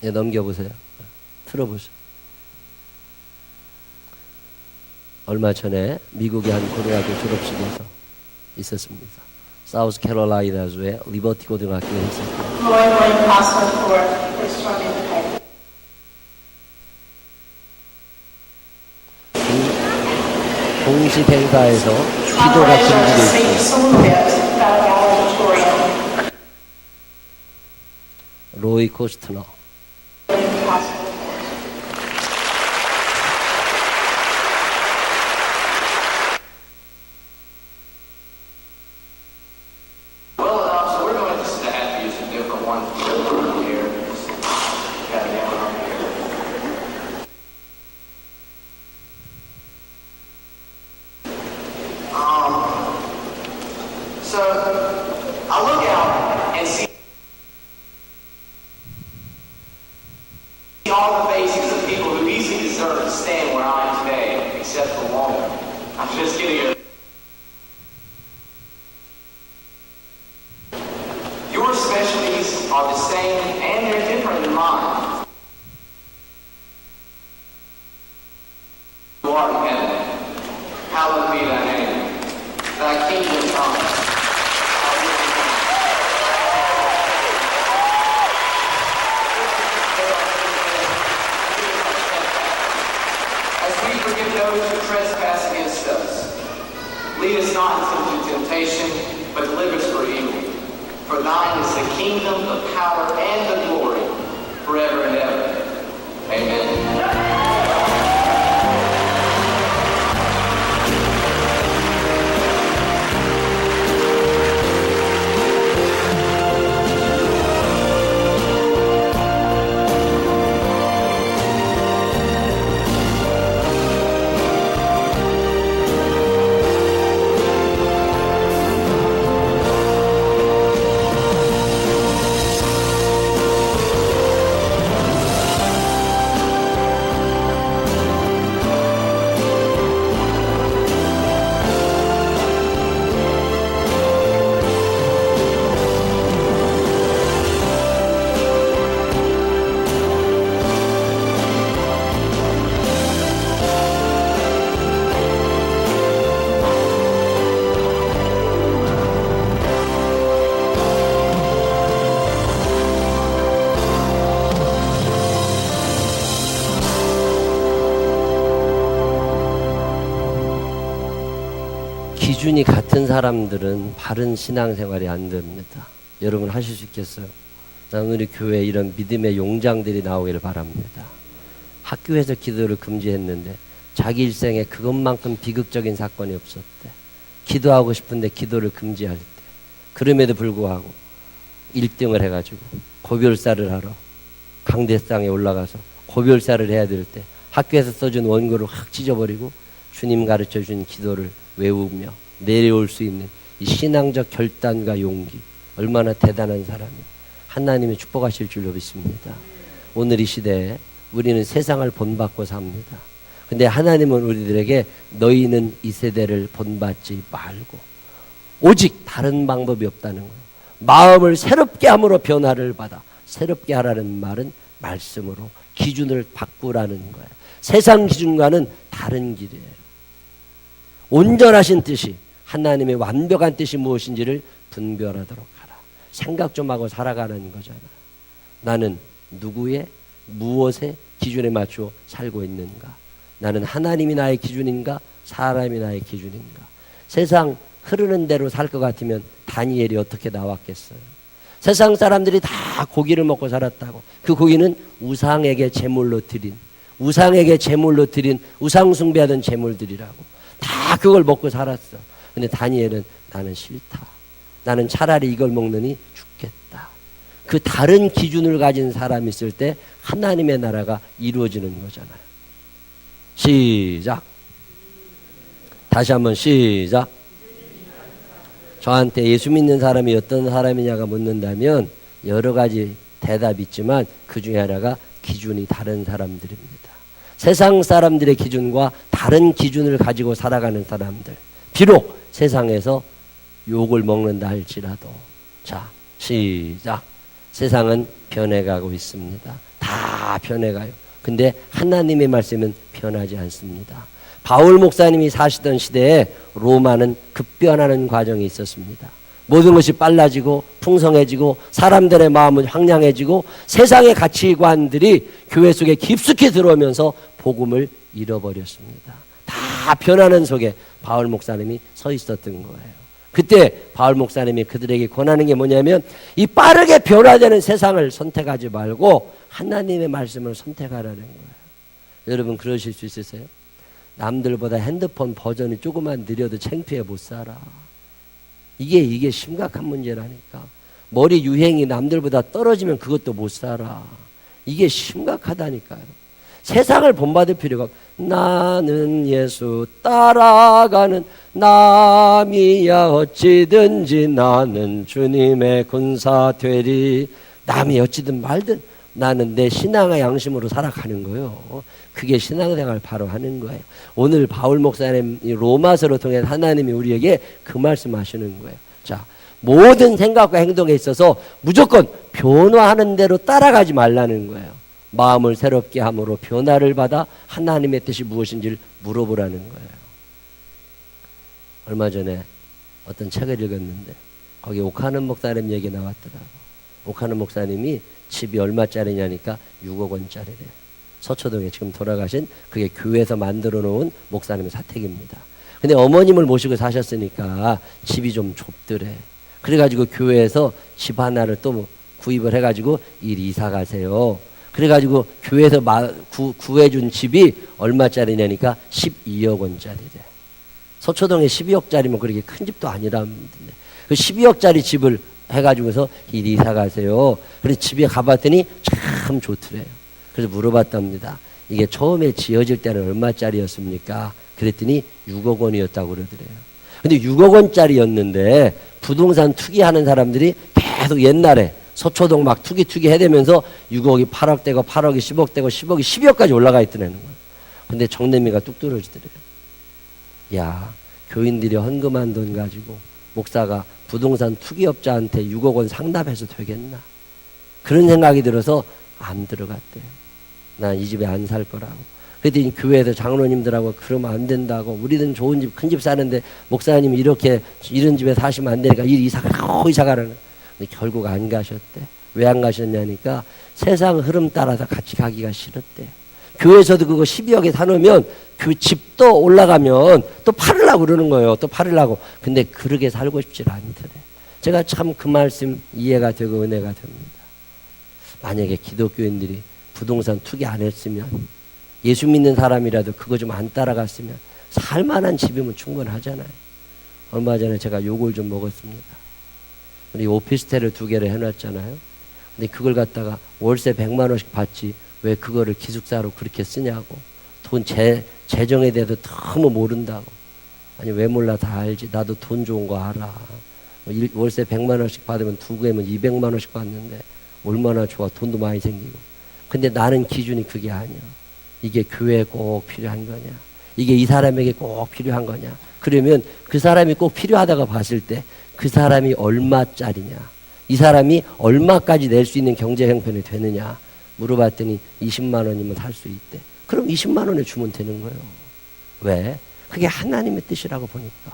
네, 넘겨보세요. 틀어보세요. 얼마 전에 미국의 한 고등학교 졸업식에서 있었습니다. 사우스캐롤라이나주의 리버티 고등학교에 있었습니다. 공식 행사에서 기도가 금지되어 있습니다. 로이 코스트너. all the faces of people who easily deserve to stand where I am today, except for one. I'm just kidding. Your specialties are the same and they're different than mine. You are in heaven. Hallowed be thy name. Thy kingdom come. Forgive those who trespass against us. Lead us not into temptation, but deliver us from evil. For thine is the kingdom, the power, and the glory, forever and ever. Amen. 기준이 같은 사람들은 바른 신앙생활이 안 됩니다. 여러분 하실 수 있겠어요? 나는 우리 교회에 이런 믿음의 용장들이 나오기를 바랍니다. 학교에서 기도를 금지했는데 자기 일생에 그것만큼 비극적인 사건이 없었대. 기도하고 싶은데 기도를 금지할 때. 그럼에도 불구하고 1등을 해가지고 고별사를 하러 강대상에 올라가서 고별사를 해야 될 때 학교에서 써준 원고를 확 찢어버리고 주님 가르쳐준 기도를 외우며 내려올 수 있는 이 신앙적 결단과 용기, 얼마나 대단한 사람이에요. 하나님이 축복하실 줄로 믿습니다. 오늘 이 시대에 우리는 세상을 본받고 삽니다. 근데 하나님은 우리들에게 너희는 이 세대를 본받지 말고 오직 다른 방법이 없다는 거예요. 마음을 새롭게 함으로 변화를 받아. 새롭게 하라는 말은 말씀으로 기준을 바꾸라는 거예요. 세상 기준과는 다른 길이에요. 온전하신 뜻이, 하나님의 완벽한 뜻이 무엇인지를 분별하도록 하라. 생각 좀 하고 살아가는 거잖아. 나는 누구의 무엇의 기준에 맞추어 살고 있는가? 나는 하나님이 나의 기준인가? 사람이 나의 기준인가? 세상 흐르는 대로 살 것 같으면 다니엘이 어떻게 나왔겠어요? 세상 사람들이 다 고기를 먹고 살았다고. 그 고기는 우상에게 제물로 드린, 우상 숭배하던 제물들이라고. 다 그걸 먹고 살았어. 근데 다니엘은 나는 싫다. 나는 차라리 이걸 먹느니 죽겠다. 그 다른 기준을 가진 사람이 있을 때 하나님의 나라가 이루어지는 거잖아요. 시작. 다시 한번 시작. 저한테 예수 믿는 사람이 어떤 사람이냐가 묻는다면 여러 가지 대답이 있지만 그 중에 하나가 기준이 다른 사람들입니다. 세상 사람들의 기준과 다른 기준을 가지고 살아가는 사람들. 비록 세상에서 욕을 먹는다 할지라도. 자, 시작. 세상은 변해가고 있습니다. 다 변해가요. 근데 하나님의 말씀은 변하지 않습니다. 바울 목사님이 사시던 시대에 로마는 급변하는 과정이 있었습니다. 모든 것이 빨라지고 풍성해지고 사람들의 마음은 황량해지고 세상의 가치관들이 교회 속에 깊숙이 들어오면서 복음을 잃어버렸습니다. 다 변하는 속에 바울 목사님이 서 있었던 거예요. 그때 바울 목사님이 그들에게 권하는 게 뭐냐면 이 빠르게 변화되는 세상을 선택하지 말고 하나님의 말씀을 선택하라는 거예요. 여러분 그러실 수 있으세요? 남들보다 핸드폰 버전이 조금만 느려도 창피해 못 살아. 이게 심각한 문제라니까. 머리 유행이 남들보다 떨어지면 그것도 못 살아. 이게 심각하다니까요. 세상을 본받을 필요가 없어. 나는 예수 따라가는 남이야 어찌든지 나는 주님의 군사 되리. 남이 어찌든 말든 나는 내 신앙의 양심으로 살아가는 거예요. 그게 신앙생활 바로 하는 거예요. 오늘 바울 목사님 로마서를 통해 하나님이 우리에게 그 말씀하시는 거예요. 자, 모든 생각과 행동에 있어서 무조건 변화하는 대로 따라가지 말라는 거예요. 마음을 새롭게 함으로 변화를 받아 하나님의 뜻이 무엇인지를 물어보라는 거예요. 얼마 전에 어떤 책을 읽었는데 거기 오카는 목사님 얘기 나왔더라고. 오카는 목사님이 집이 얼마짜리냐니까 6억 원짜리래요. 서초동에 지금 돌아가신 그게 교회에서 만들어 놓은 목사님의 사택입니다. 근데 어머님을 모시고 사셨으니까 집이 좀 좁더래. 그래가지고 교회에서 집 하나를 또 구입을 해가지고 이사 가세요. 그래가지고 교회에서 구해준 집이 얼마짜리냐니까 12억 원짜리래. 서초동에 12억짜리면 그렇게 큰 집도 아니라는데 그 12억짜리 집을 해가지고서 이사 가세요. 그래서 집에 가봤더니 참 좋더래요. 그래서 물어봤답니다. 이게 처음에 지어질 때는 얼마짜리였습니까? 그랬더니 6억 원이었다고 그러더래요. 근데 6억 원짜리였는데 부동산 투기하는 사람들이 계속 옛날에 서초동 막 투기 해대면서 6억이 8억 되고 8억이 10억 되고 10억이 12억까지 올라가 있더라는 거예요. 근데 정내미가 뚝 떨어지더래요. 야, 교인들이 헌금한 돈 가지고 목사가 부동산 투기업자한테 6억 원 상납해서 되겠나? 그런 생각이 들어서 안 들어갔대요. 난 이 집에 안 살 거라고. 그랬더니 교회에서 장로님들하고 그러면 안 된다고. 우리는 좋은 집, 큰 집 사는데 목사님이 이렇게 이런 집에 사시면 안 되니까 이사 가라는. 근데 결국 안 가셨대. 왜 안 가셨냐니까 세상 흐름 따라서 같이 가기가 싫었대요. 교회에서도 그거 12억에 사놓으면 그 집도 올라가면 또 팔으려고 그러는 거예요. 또 팔으려고. 근데 그렇게 살고 싶지 않더래. 제가 참 그 말씀 이해가 되고 은혜가 됩니다. 만약에 기독교인들이 부동산 투기 안 했으면 예수 믿는 사람이라도 그거 좀 안 따라갔으면 살만한 집이면 충분하잖아요. 얼마 전에 제가 욕을 좀 먹었습니다. 우리 오피스텔을 2개를 해놨잖아요. 근데 그걸 갖다가 월세 100만 원씩 받지 왜 그거를 기숙사로 그렇게 쓰냐고. 돈 재정에 대해서 너무 모른다고. 아니 왜 몰라 다 알지. 나도 돈 좋은 거 알아. 월세 100만 원씩 받으면 2개면 200만 원씩 받는데 얼마나 좋아. 돈도 많이 생기고. 근데 나는 기준이 그게 아니야. 이게 교회에 꼭 필요한 거냐? 이게 이 사람에게 꼭 필요한 거냐? 그러면 그 사람이 꼭 필요하다고 봤을 때 그 사람이 얼마짜리냐? 이 사람이 얼마까지 낼 수 있는 경제 형편이 되느냐? 물어봤더니 20만 원이면 살 수 있대. 그럼 20만 원에 주면 되는 거예요. 왜? 그게 하나님의 뜻이라고 보니까.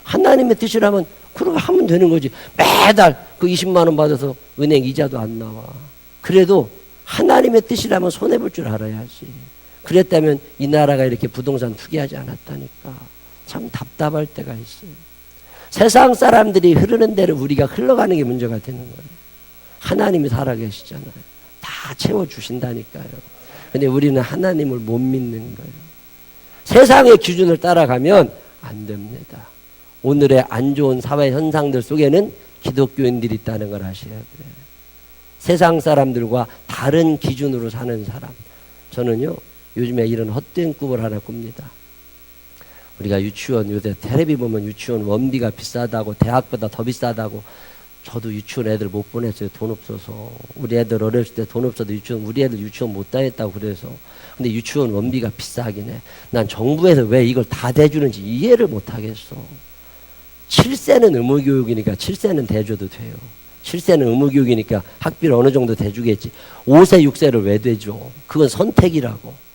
하나님의 뜻이라면 그렇게 하면 되는 거지. 매달 그 20만 원 받아서 은행 이자도 안 나와. 그래도 하나님의 뜻이라면 손해볼 줄 알아야지. 그랬다면 이 나라가 이렇게 부동산 투기하지 않았다니까. 참 답답할 때가 있어요. 세상 사람들이 흐르는 대로 우리가 흘러가는 게 문제가 되는 거예요. 하나님이 살아계시잖아요. 다 채워주신다니까요. 근데 우리는 하나님을 못 믿는 거예요. 세상의 기준을 따라가면 안 됩니다. 오늘의 안 좋은 사회 현상들 속에는 기독교인들이 있다는 걸 아셔야 돼요. 세상 사람들과 다른 기준으로 사는 사람. 저는요, 요즘에 이런 헛된 꿈을 하나 꿉니다. 우리가 유치원, 요새 텔레비 보면 유치원 원비가 비싸다고, 대학보다 더 비싸다고. 저도 유치원 애들 못 보냈어요. 돈 없어서. 우리 애들 어렸을 때 돈 없어도 우리 애들 유치원 못 다녔다고 그래서. 근데 유치원 원비가 비싸긴 해. 난 정부에서 왜 이걸 다 대주는지 이해를 못 하겠어. 7세는 의무교육이니까 7세는 대줘도 돼요. 7세는 의무교육이니까 학비를 어느 정도 대주겠지. 5세, 6세를 왜 대줘? 그건 선택이라고.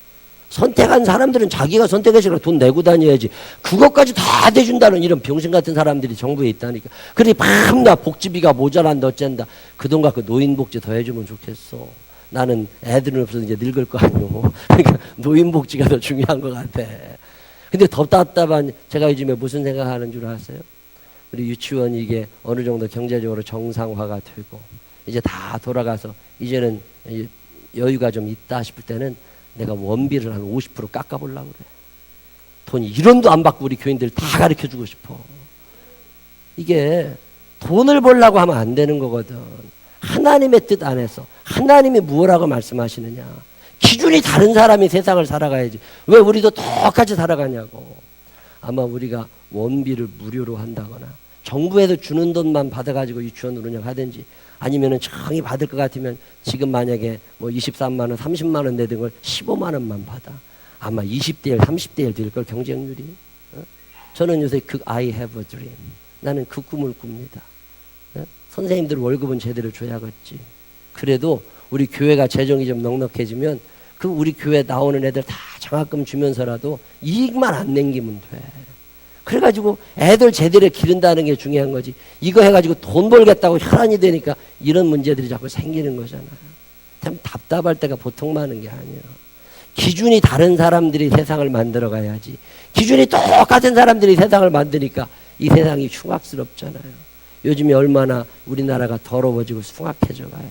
선택한 사람들은 자기가 선택해서 돈 내고 다녀야지. 그것까지 다 대준다는 이런 병신 같은 사람들이 정부에 있다니까. 그래 밤낮 복지비가 모자란다 어쩐다. 그 돈 갖고 노인복지 더 해주면 좋겠어. 나는 애들은 없어서 이제 늙을 거 아니오. 그러니까 노인복지가 더 중요한 것 같아. 근데 더 답답한, 제가 요즘에 무슨 생각하는 줄 아세요? 우리 유치원이 이게 어느 정도 경제적으로 정상화가 되고 이제 다 돌아가서 이제는 여유가 좀 있다 싶을 때는 내가 원비를 한 50% 깎아보려고 그래. 돈이 1원도 안 받고 우리 교인들 다 가르쳐주고 싶어. 이게 돈을 벌려고 하면 안 되는 거거든. 하나님의 뜻 안에서 하나님이 무엇라고 말씀하시느냐. 기준이 다른 사람이 세상을 살아가야지. 왜 우리도 똑같이 살아가냐고. 아마 우리가 원비를 무료로 한다거나 정부에서 주는 돈만 받아가지고 유치원을 운영하든지 아니면은 정이 받을 것 같으면 지금 만약에 뭐 23만 원, 30만 원 내던 걸 15만 원만 받아. 아마 20대 1, 30대 1 될 걸 경쟁률이. 저는 요새 I have a dream. 나는 그 꿈을 꿉니다. 선생님들 월급은 제대로 줘야겠지. 그래도 우리 교회가 재정이 좀 넉넉해지면 그 우리 교회 나오는 애들 다 장학금 주면서라도 이익만 안 남기면 돼. 그래가지고 애들 제대로 기른다는 게 중요한 거지. 이거 해가지고 돈 벌겠다고 혈안이 되니까 이런 문제들이 자꾸 생기는 거잖아요. 참 답답할 때가 보통 많은 게 아니에요. 기준이 다른 사람들이 세상을 만들어 가야지. 기준이 똑같은 사람들이 세상을 만드니까 이 세상이 흉악스럽잖아요. 요즘에 얼마나 우리나라가 더러워지고 흉악해져 가요.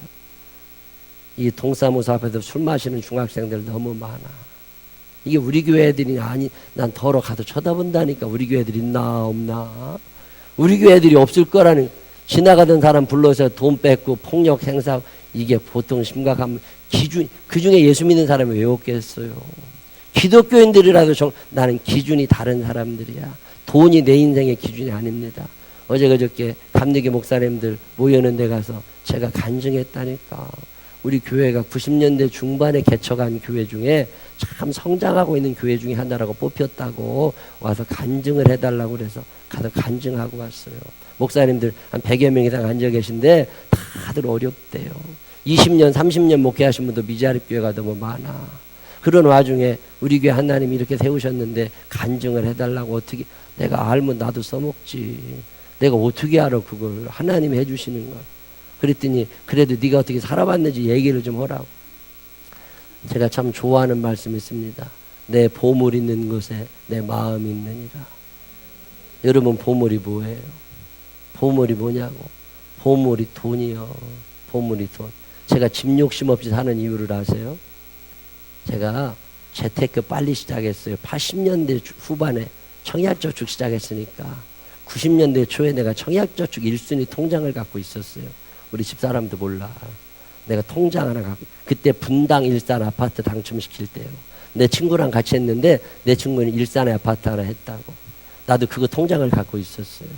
이 동사무소 앞에서 술 마시는 중학생들 너무 많아. 이게 우리 교회 애들이 아니, 난 더러 가서 쳐다본다니까. 우리 교회 애들이 있나 없나. 우리 교회 애들이 없을 거라는. 지나가던 사람 불러서 돈 뺏고 폭력 행사, 이게 보통 심각한 기준. 그중에 예수 믿는 사람이 왜 없겠어요. 기독교인들이라도 나는 기준이 다른 사람들이야. 돈이 내 인생의 기준이 아닙니다. 어제 그저께 감리교 목사님들 모여는 데 가서 제가 간증했다니까. 우리 교회가 90년대 중반에 개척한 교회 중에 참 성장하고 있는 교회 중에 하나라고 뽑혔다고 와서 간증을 해달라고 그래서 가서 간증하고 왔어요. 목사님들 한 100여 명 이상 앉아 계신데 다들 어렵대요. 20년, 30년 목회하신 분도 미자립 교회가 너무 많아. 그런 와중에 우리 교회 하나님이 이렇게 세우셨는데 간증을 해달라고. 어떻게, 내가 알면 나도 써먹지. 내가 어떻게 알아 그걸. 하나님이 해주시는 걸. 그랬더니 그래도 네가 어떻게 살아봤는지 얘기를 좀 하라고. 제가 참 좋아하는 말씀이 있습니다. 내 보물 있는 곳에 내 마음이 있느니라. 여러분 보물이 뭐예요? 보물이 뭐냐고. 보물이 돈이요. 보물이 돈. 제가 집 욕심 없이 사는 이유를 아세요? 제가 재테크 빨리 시작했어요. 80년대 후반에 청약저축 시작했으니까 90년대 초에 내가 청약저축 1순위 통장을 갖고 있었어요. 우리 집사람도 몰라. 내가 통장 하나 갖고, 그때 분당 일산 아파트 당첨시킬 때요. 내 친구랑 같이 했는데 내 친구는 일산에 아파트 하나 했다고. 나도 그거 통장을 갖고 있었어요.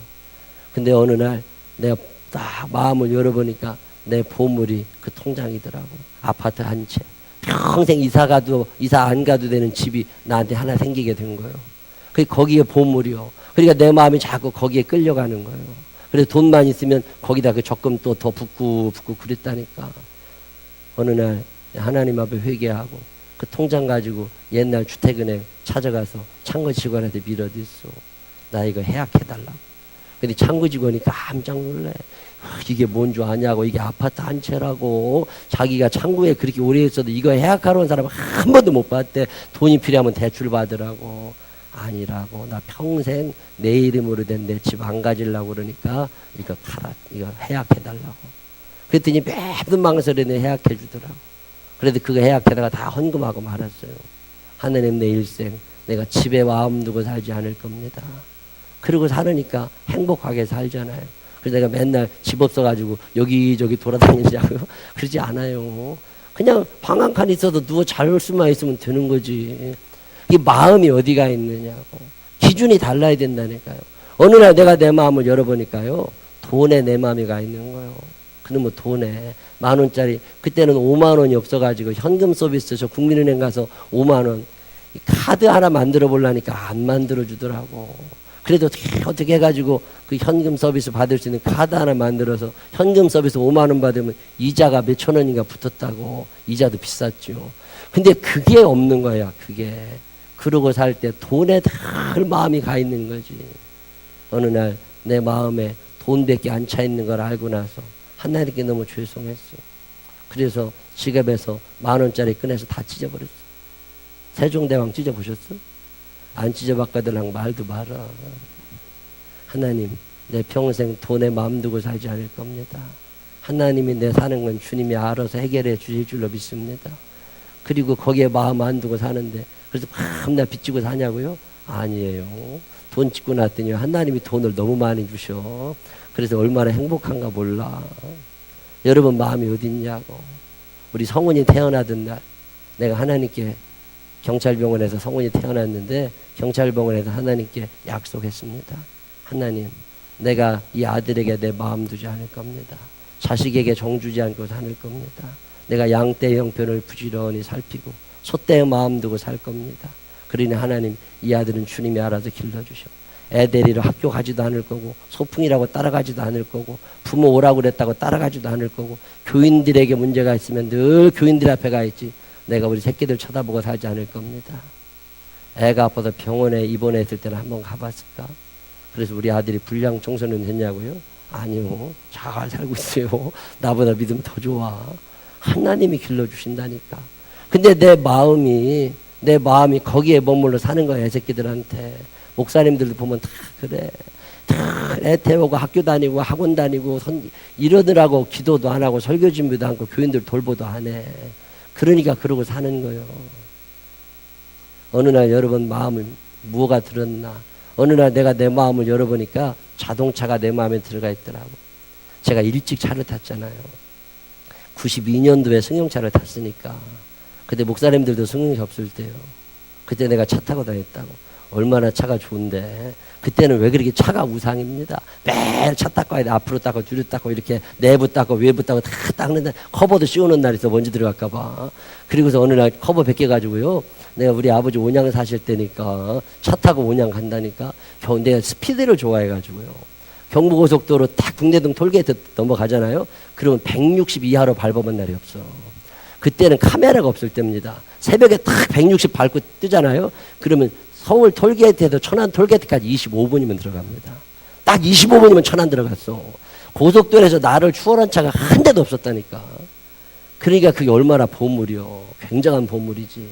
근데 어느 날 내가 딱 마음을 열어보니까 내 보물이 그 통장이더라고. 아파트 한 채. 평생 이사 안 가도 되는 집이 나한테 하나 생기게 된 거예요. 거기에 보물이요. 그러니까 내 마음이 자꾸 거기에 끌려가는 거예요. 그래서 돈만 있으면 거기다 그 적금 또 더 붓고 그랬다니까. 어느 날 하나님 앞에 회개하고 그 통장 가지고 옛날 주택은행 찾아가서 창구 직원한테 밀어댔어. 나 이거 해약해달라고. 근데 창구 직원이 깜짝 놀래. 이게 뭔 줄 아냐고. 이게 아파트 한 채라고. 자기가 창구에 그렇게 오래 있어도 이거 해약하러 온 사람 한 번도 못 봤대. 돈이 필요하면 대출 받으라고. 아니라고. 나 평생 내 이름으로 된 내 집 안 가지려고 그러니까 이거 팔아. 이거 해약해달라고. 그랬더니 매번 망설이네 해약해 주더라고. 그래도 그거 해약해다가 다 헌금하고 말았어요. 하나님 내 일생 내가 집에 마음 두고 살지 않을 겁니다. 그러고 살으니까 행복하게 살잖아요. 그래서 내가 맨날 집 없어가지고 여기저기 돌아다니자고요. 그러지 않아요. 그냥 방 한 칸 있어도 누워 잘 수만 있으면 되는 거지. 이 마음이 어디가 있느냐고. 기준이 달라야 된다니까요. 어느 날 내가 내 마음을 열어보니까요. 돈에 내 마음이 가 있는 거예요. 그러면 돈에 10,000원짜리 그때는 5만 원이 없어가지고 현금 서비스 저 국민은행 가서 5만 원 카드 하나 만들어 보려니까 안 만들어 주더라고. 그래도 어떻게 해가지고 그 현금 서비스 받을 수 있는 카드 하나 만들어서 현금 서비스 5만 원 받으면 이자가 몇천 원인가 붙었다고. 이자도 비쌌죠. 근데 그게 없는 거야. 그게. 그러고 살 때 돈에 늘 마음이 가 있는 거지. 어느 날 내 마음에 돈밖에 안 차 있는 걸 알고 나서 하나님께 너무 죄송했어. 그래서 지갑에서 10,000원짜리 꺼내서 다 찢어버렸어. 세종대왕 찢어보셨어? 안 찢어봤거든 말도 마라. 하나님 내 평생 돈에 마음 두고 살지 않을 겁니다. 하나님이 내 사는 건 주님이 알아서 해결해 주실 줄로 믿습니다. 그리고 거기에 마음 안 두고 사는데 그래서 밤낮 빚지고 사냐고요? 아니에요. 돈 짓고 났더니 하나님이 돈을 너무 많이 주셔. 그래서 얼마나 행복한가 몰라. 여러분 마음이 어딨냐고. 우리 성훈이 태어나던 날 내가 하나님께 경찰병원에서 성훈이 태어났는데 경찰병원에서 하나님께 약속했습니다. 하나님 내가 이 아들에게 내 마음 두지 않을 겁니다. 자식에게 정주지 않고 살 겁니다. 내가 양떼의 형편을 부지런히 살피고 소떼의 마음 두고 살 겁니다. 그러니 하나님 이 아들은 주님이 알아서 길러주셔. 애 데리러 학교 가지도 않을 거고 소풍이라고 따라가지도 않을 거고 부모 오라고 그랬다고 따라가지도 않을 거고 교인들에게 문제가 있으면 늘 교인들 앞에 가 있지 내가 우리 새끼들 쳐다보고 살지 않을 겁니다. 애가 아파서 병원에 입원했을 때는 한번 가봤을까? 그래서 우리 아들이 불량 청소년 됐냐고요? 아니요. 잘 살고 있어요. 나보다 믿으면 더 좋아. 하나님이 길러주신다니까. 근데 내 마음이 거기에 머물러 사는 거야. 애 새끼들한테. 목사님들도 보면 다 그래. 다 애 태우고 학교 다니고 학원 다니고 이러느라고 기도도 안 하고 설교 준비도 않고 교인들 돌보도 안 해. 그러니까 그러고 사는 거예요. 어느 날 여러분 마음을 뭐가 들었나. 어느 날 내가 내 마음을 열어보니까 자동차가 내 마음에 들어가 있더라고. 제가 일찍 차를 탔잖아요. 92년도에 승용차를 탔으니까. 그때 목사님들도 승용차 없을 때요. 그때 내가 차 타고 다녔다고. 얼마나 차가 좋은데. 그때는 왜 그렇게 차가 우상입니다. 매일 차 닦고 와야 돼. 앞으로 닦고 뒤로 닦고 이렇게 내부 닦고 외부 닦고 다 닦는데 커버도 씌우는 날 있어. 먼지 들어갈까 봐. 그리고서 어느 날 커버 벗겨가지고요. 내가 우리 아버지 온양 사실 때니까 차 타고 온양 간다니까 겨우 내가 스피드를 좋아해가지고요. 경부고속도로 딱 국내동 톨게이트 넘어가잖아요. 그러면 160 이하로 밟아본 날이 없어. 그때는 카메라가 없을 때입니다. 새벽에 딱 160 밟고 뜨잖아요. 그러면 서울 톨게이트에서 천안 톨게이트까지 25분이면 들어갑니다. 딱 25분이면 천안 들어갔어. 고속도로에서 나를 추월한 차가 한 대도 없었다니까. 그러니까 그게 얼마나 보물이요. 굉장한 보물이지.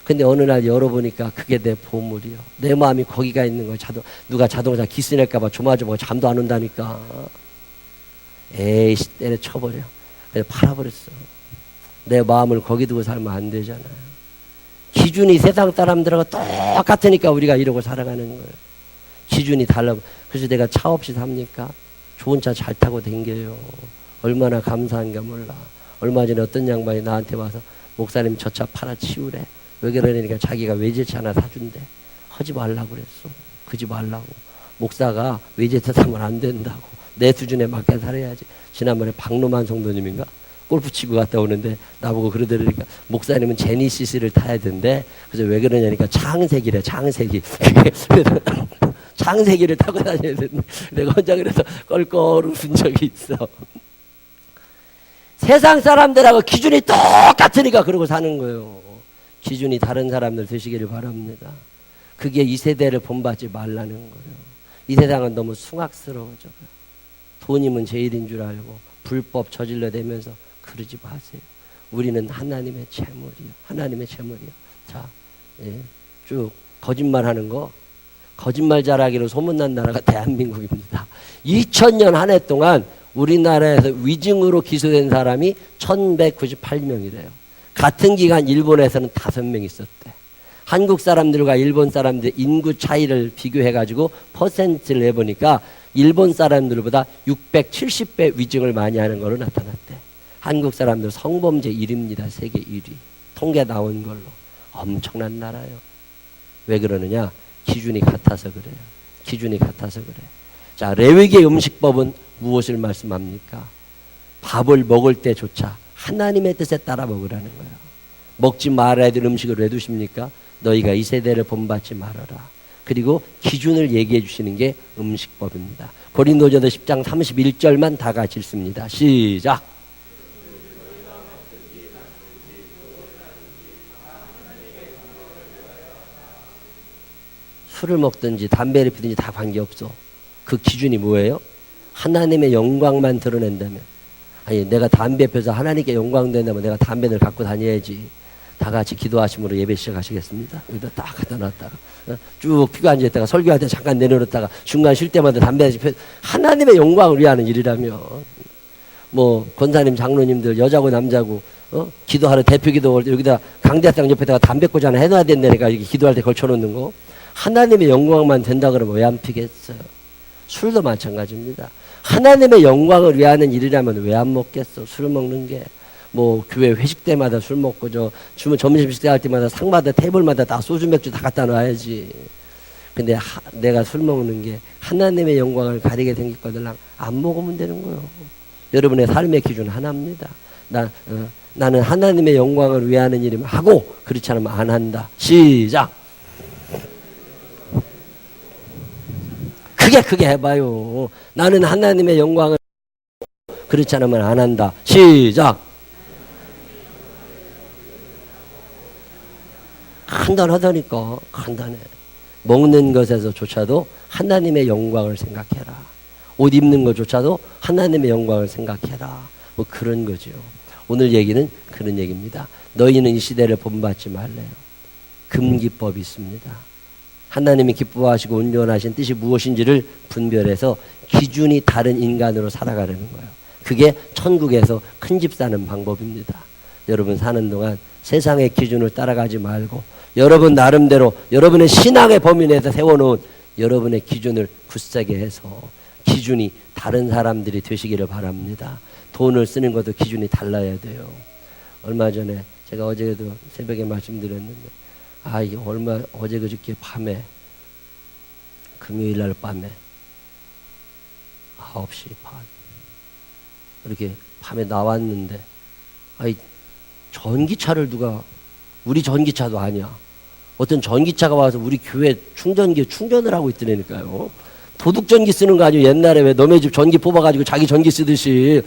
근데 어느 날 열어보니까 그게 내 보물이요. 내 마음이 거기가 있는 거예요. 누가 자동차 기스 낼까봐 조마조마 잠도 안 온다니까. 에이씨 때려쳐버려. 그래서 팔아버렸어. 내 마음을 거기 두고 살면 안 되잖아요. 기준이 세상 사람들하고 똑같으니까 우리가 이러고 살아가는 거예요. 기준이 달라. 그래서 내가 차 없이 삽니까? 좋은 차 잘 타고 댕겨요. 얼마나 감사한가 몰라. 얼마 전에 어떤 양반이 나한테 와서 목사님 저 차 팔아치우래. 왜 그러니까 자기가 외제차 하나 사준대. 하지 말라고 그랬어. 그지 말라고. 목사가 외제차 사면 안 된다고. 내 수준에 맞게 살아야지. 지난번에 박노만 성도님인가 골프 치고 갔다 오는데 나보고 그러더라니까 목사님은 제니시스를 타야 된대. 그래서 왜 그러냐니까 창세기래, 창세기. 그래서 창세기를 타고 다녀야 되는데 내가 혼자 그래서 껄껄 웃은 적이 있어. 세상 사람들하고 기준이 똑같으니까 그러고 사는 거예요. 기준이 다른 사람들 되시기를 바랍니다. 그게 이 세대를 본받지 말라는 거예요. 이 세상은 너무 숭악스러워져. 돈이면 제일인 줄 알고 불법 저질러대면서 그러지 마세요. 우리는 하나님의 재물이요. 하나님의 재물이요. 자, 예, 쭉 거짓말하는 거, 거짓말 잘하기로 소문난 나라가 대한민국입니다. 2000년 한 해 동안 우리나라에서 위증으로 기소된 사람이 1198명이래요. 같은 기간 일본에서는 5명 있었대. 한국 사람들과 일본 사람들의 인구 차이를 비교해가지고 퍼센트를 내보니까 일본 사람들보다 670배 위증을 많이 하는 걸로 나타났대. 한국 사람들 성범죄 1위입니다. 세계 1위. 통계 나온 걸로. 엄청난 나라예요. 왜 그러느냐? 기준이 같아서 그래요. 기준이 같아서 그래. 자, 레위기의 음식법은 무엇을 말씀합니까? 밥을 먹을 때조차 하나님의 뜻에 따라 먹으라는 거예요. 먹지 말아야 될 음식을 왜 두십니까? 너희가 이 세대를 본받지 말아라. 그리고 기준을 얘기해 주시는 게 음식법입니다. 고린도전서 10장 31절만 다 같이 읽습니다. 시작. 술을 먹든지 담배를 피든지 다 관계없어. 그 기준이 뭐예요? 하나님의 영광만 드러낸다면. 아니, 내가 담배 펴서 하나님께 영광 된다면 내가 담배를 갖고 다녀야지. 다 같이 기도하심으로 예배 시작하시겠습니다. 여기다 딱 갖다 놨다가 쭉 피고 앉아있다가 설교할 때 잠깐 내려놓다가 중간 쉴 때마다 담배 펴. 하나님의 영광을 위하는 일이라면 뭐 권사님 장로님들 여자고 남자고 기도하러 대표 기도 여기다 강대상 옆에다가 담배 꽂이 하나 해놔야 된다니까. 이렇게 기도할 때 걸쳐놓는 거. 하나님의 영광만 된다 그러면 왜 안 피겠어요? 술도 마찬가지입니다. 하나님의 영광을 위하는 일이라면 왜 안 먹겠어? 술 먹는 게. 뭐 교회 회식 때마다 술 먹고 점심 식사 할 때마다 상마다 테이블마다 다 소주 맥주 다 갖다 놔야지. 근데 내가 술 먹는 게 하나님의 영광을 가리게 생겼거든. 안 먹으면 되는 거예요. 여러분의 삶의 기준 하나입니다. 나는 하나님의 영광을 위하는 일이면 하고 그렇지 않으면 안 한다. 시작. 크게 해봐요. 나는 하나님의 영광을 그렇지 않으면 안 한다. 시작. 간단하다니까. 간단해. 먹는 것에서조차도 하나님의 영광을 생각해라. 옷 입는 것조차도 하나님의 영광을 생각해라. 뭐 그런 거죠. 오늘 얘기는 그런 얘기입니다. 너희는 이 시대를 본받지 말래요. 금기법이 있습니다. 하나님이 기뻐하시고 온전하신 뜻이 무엇인지를 분별해서 기준이 다른 인간으로 살아가려는 거예요. 그게 천국에서 큰 집 사는 방법입니다. 여러분 사는 동안 세상의 기준을 따라가지 말고 여러분 나름대로 여러분의 신앙의 범위 내에서 세워놓은 여러분의 기준을 굳세게 해서 기준이 다른 사람들이 되시기를 바랍니다. 돈을 쓰는 것도 기준이 달라야 돼요. 얼마 전에 제가 어제도 새벽에 말씀드렸는데 이게 어제 그저께 밤에 금요일 날 밤에 9시 반 이렇게 밤에 나왔는데 전기차를 누가 우리 전기차도 아니야. 어떤 전기차가 와서 우리 교회 충전기에 충전을 하고 있더라니까요. 도둑전기 쓰는 거 아니에요. 옛날에 왜 너네 집 전기 뽑아가지고 자기 전기 쓰듯이.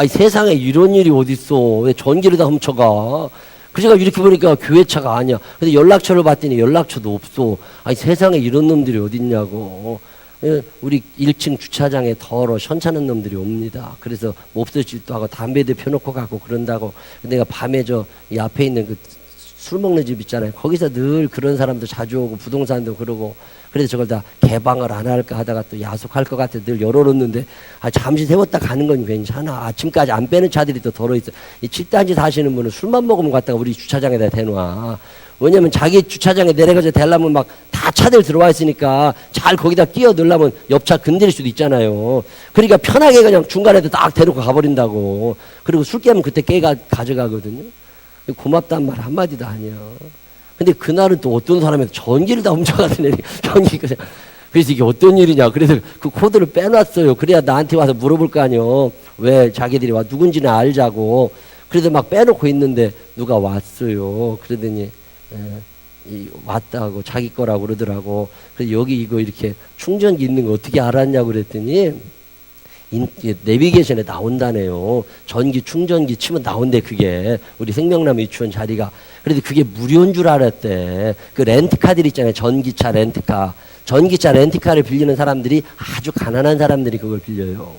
세상에 이런 일이 어딨어. 왜 전기를 다 훔쳐가. 그래서 이렇게 보니까 교회차가 아니야. 근데 연락처를 봤더니 연락처도 없어. 세상에 이런 놈들이 어딨냐고. 우리 1층 주차장에 더러 현찮은 놈들이 옵니다. 그래서 몹쓸 짓도 하고 담배도 펴놓고 가고 그런다고. 내가 밤에 이 앞에 있는 그 술 먹는 집 있잖아요. 거기서 늘 그런 사람도 자주 오고 부동산도 그러고. 그래서 저걸 다 개방을 안 할까 하다가 또 야속할 것 같아 늘 열어놓는데 잠시 세웠다 가는 건 괜찮아. 아침까지 안 빼는 차들이 또 더러있어. 이 7단지 사시는 분은 술만 먹으면 갖다가 우리 주차장에다 대놔. 왜냐면 자기 주차장에 내려가서 대려면 막 다 차들 들어와 있으니까 잘 거기다 끼어 넣으려면 옆차 건드릴 수도 있잖아요. 그러니까 편하게 그냥 중간에도 딱 대놓고 가버린다고. 그리고 술 깨면 그때 깨가 가져가거든요. 고맙단 말 한마디도 아니야. 근데 그날은 또 어떤 사람이 전기를 다 훔쳐가더니 전기 그래서 이게 어떤 일이냐. 그래서 그 코드를 빼놨어요. 그래야 나한테 와서 물어볼 거 아니요. 왜 자기들이 와 누군지는 알자고. 그래서 막 빼놓고 있는데 누가 왔어요. 그러더니 왔다고 자기 거라고 그러더라고. 그래서 여기 이거 이렇게 충전기 있는 거 어떻게 알았냐고 그랬더니 내비게이션에 나온다네요. 전기 충전기 치면 나온대. 그게 우리 생명나무 유치원 자리가. 그래도 그게 무료인 줄 알았대. 그 렌트카들 있잖아요. 전기차 렌트카. 전기차 렌트카를 빌리는 사람들이 아주 가난한 사람들이 그걸 빌려요.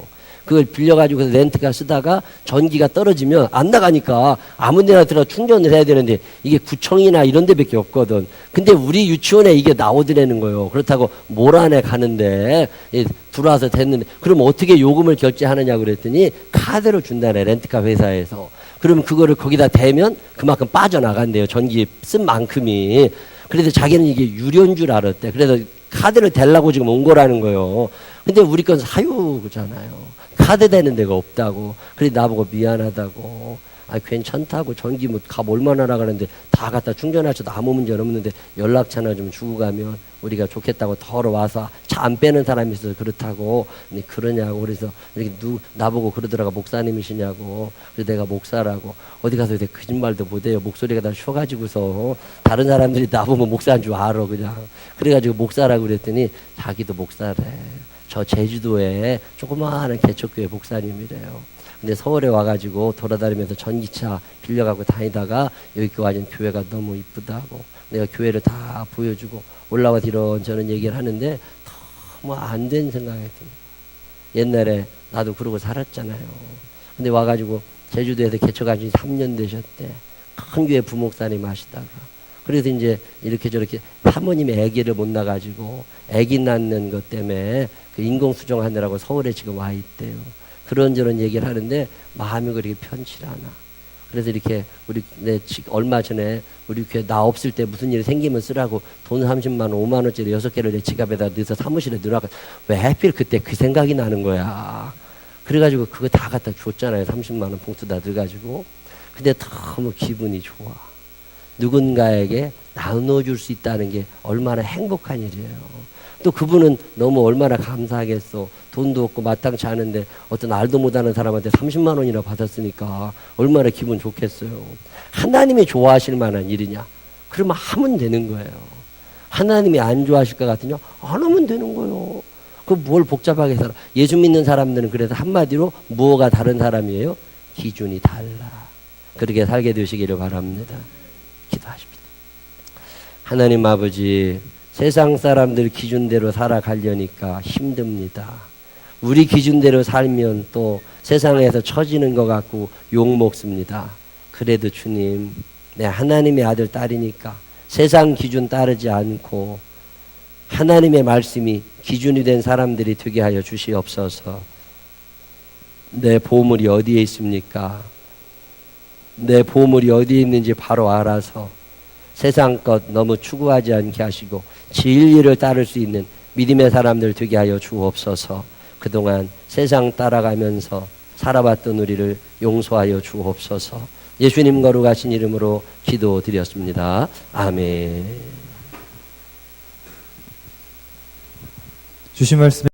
그걸 빌려가지고 렌트카 쓰다가 전기가 떨어지면 안 나가니까 아무 데나 들어 충전을 해야 되는데 이게 구청이나 이런 데밖에 없거든. 근데 우리 유치원에 이게 나오더라는 거예요. 그렇다고 모란에 가는데 들어와서 됐는데 그럼 어떻게 요금을 결제하느냐 그랬더니 카드로 준다네. 렌트카 회사에서. 그러면 그거를 거기다 대면 그만큼 빠져나간대요. 전기 쓴 만큼이. 그래서 자기는 이게 유료인 줄 알았대. 그래서 카드를 대려고 지금 온 거라는 거예요. 근데 우리 건 사유잖아요. 카드 되는 데가 없다고. 그래 나보고 미안하다고. 아 괜찮다고. 전기 뭐 값 얼마나 나가는데 다 갖다 충전하셔도 아무 문제는 없는데 연락처나 좀 주고 가면 우리가 좋겠다고 덜어 와서 차 안 빼는 사람이 있어서 그렇다고. 근데 그러냐고. 그래서 이렇게 나보고 그러더라고. 목사님이시냐고. 그래서 내가 목사라고. 어디 가서 이렇게 거짓말도 못해요. 목소리가 다 쉬어가지고서 다른 사람들이 나보고 목사인 줄 알아 그냥. 그래가지고 목사라고 그랬더니 자기도 목사래. 저 제주도에 조그마한 개척교회 목사님이래요. 근데 서울에 와가지고 돌아다니면서 전기차 빌려가고 다니다가 여기 와진 교회가 너무 이쁘다고. 내가 교회를 다 보여주고 올라와서 이런저런 얘기를 하는데 너무 안 된 생각이 듭니다. 옛날에 나도 그러고 살았잖아요. 근데 와가지고 제주도에서 개척한 지 3년 되셨대. 큰 교회 부목사님 하시다가. 그래서 이제 이렇게 저렇게 사모님의 아기를 못 낳아가지고 아기 낳는 것 때문에 그 인공수정하느라고 서울에 지금 와 있대요. 그런저런 얘기를 하는데 마음이 그렇게 편치 않아. 그래서 이렇게 얼마 전에 우리 교회 나 없을 때 무슨 일이 생기면 쓰라고 돈 30만 원, 5만 원짜리 6개를 내 지갑에다 넣어서 사무실에 넣으라고. 왜 하필 그때 그 생각이 나는 거야. 그래가지고 그거 다 갖다 줬잖아요. 30만 원 봉투다 넣어가지고. 근데 너무 기분이 좋아. 누군가에게 나눠줄 수 있다는 게 얼마나 행복한 일이에요. 또 그분은 너무 얼마나 감사하겠어. 돈도 없고 마땅치 않은데 어떤 알도 못하는 사람한테 30만 원이나 받았으니까 얼마나 기분 좋겠어요. 하나님이 좋아하실 만한 일이냐? 그러면 하면 되는 거예요. 하나님이 안 좋아하실 것 같으냐? 안 하면 되는 거예요. 그 뭘 복잡하게 살아. 예수 믿는 사람들은 그래서 한마디로 무엇가 다른 사람이에요? 기준이 달라. 그렇게 살게 되시기를 바랍니다. 기도하십니다. 하나님 아버지, 세상 사람들 기준대로 살아가려니까 힘듭니다. 우리 기준대로 살면 또 세상에서 처지는 것 같고 욕먹습니다. 그래도 주님, 내 하나님의 아들 딸이니까 세상 기준 따르지 않고 하나님의 말씀이 기준이 된 사람들이 되게 하여 주시옵소서. 내 보물이 어디에 있습니까? 내 보물이 어디에 있는지 바로 알아서 세상 것 너무 추구하지 않게 하시고 진리를 따를 수 있는 믿음의 사람들 되게 하여 주옵소서. 그동안 세상 따라가면서 살아왔던 우리를 용서하여 주옵소서. 예수님 거룩하신 이름으로 기도드렸습니다. 아멘. 주신 말씀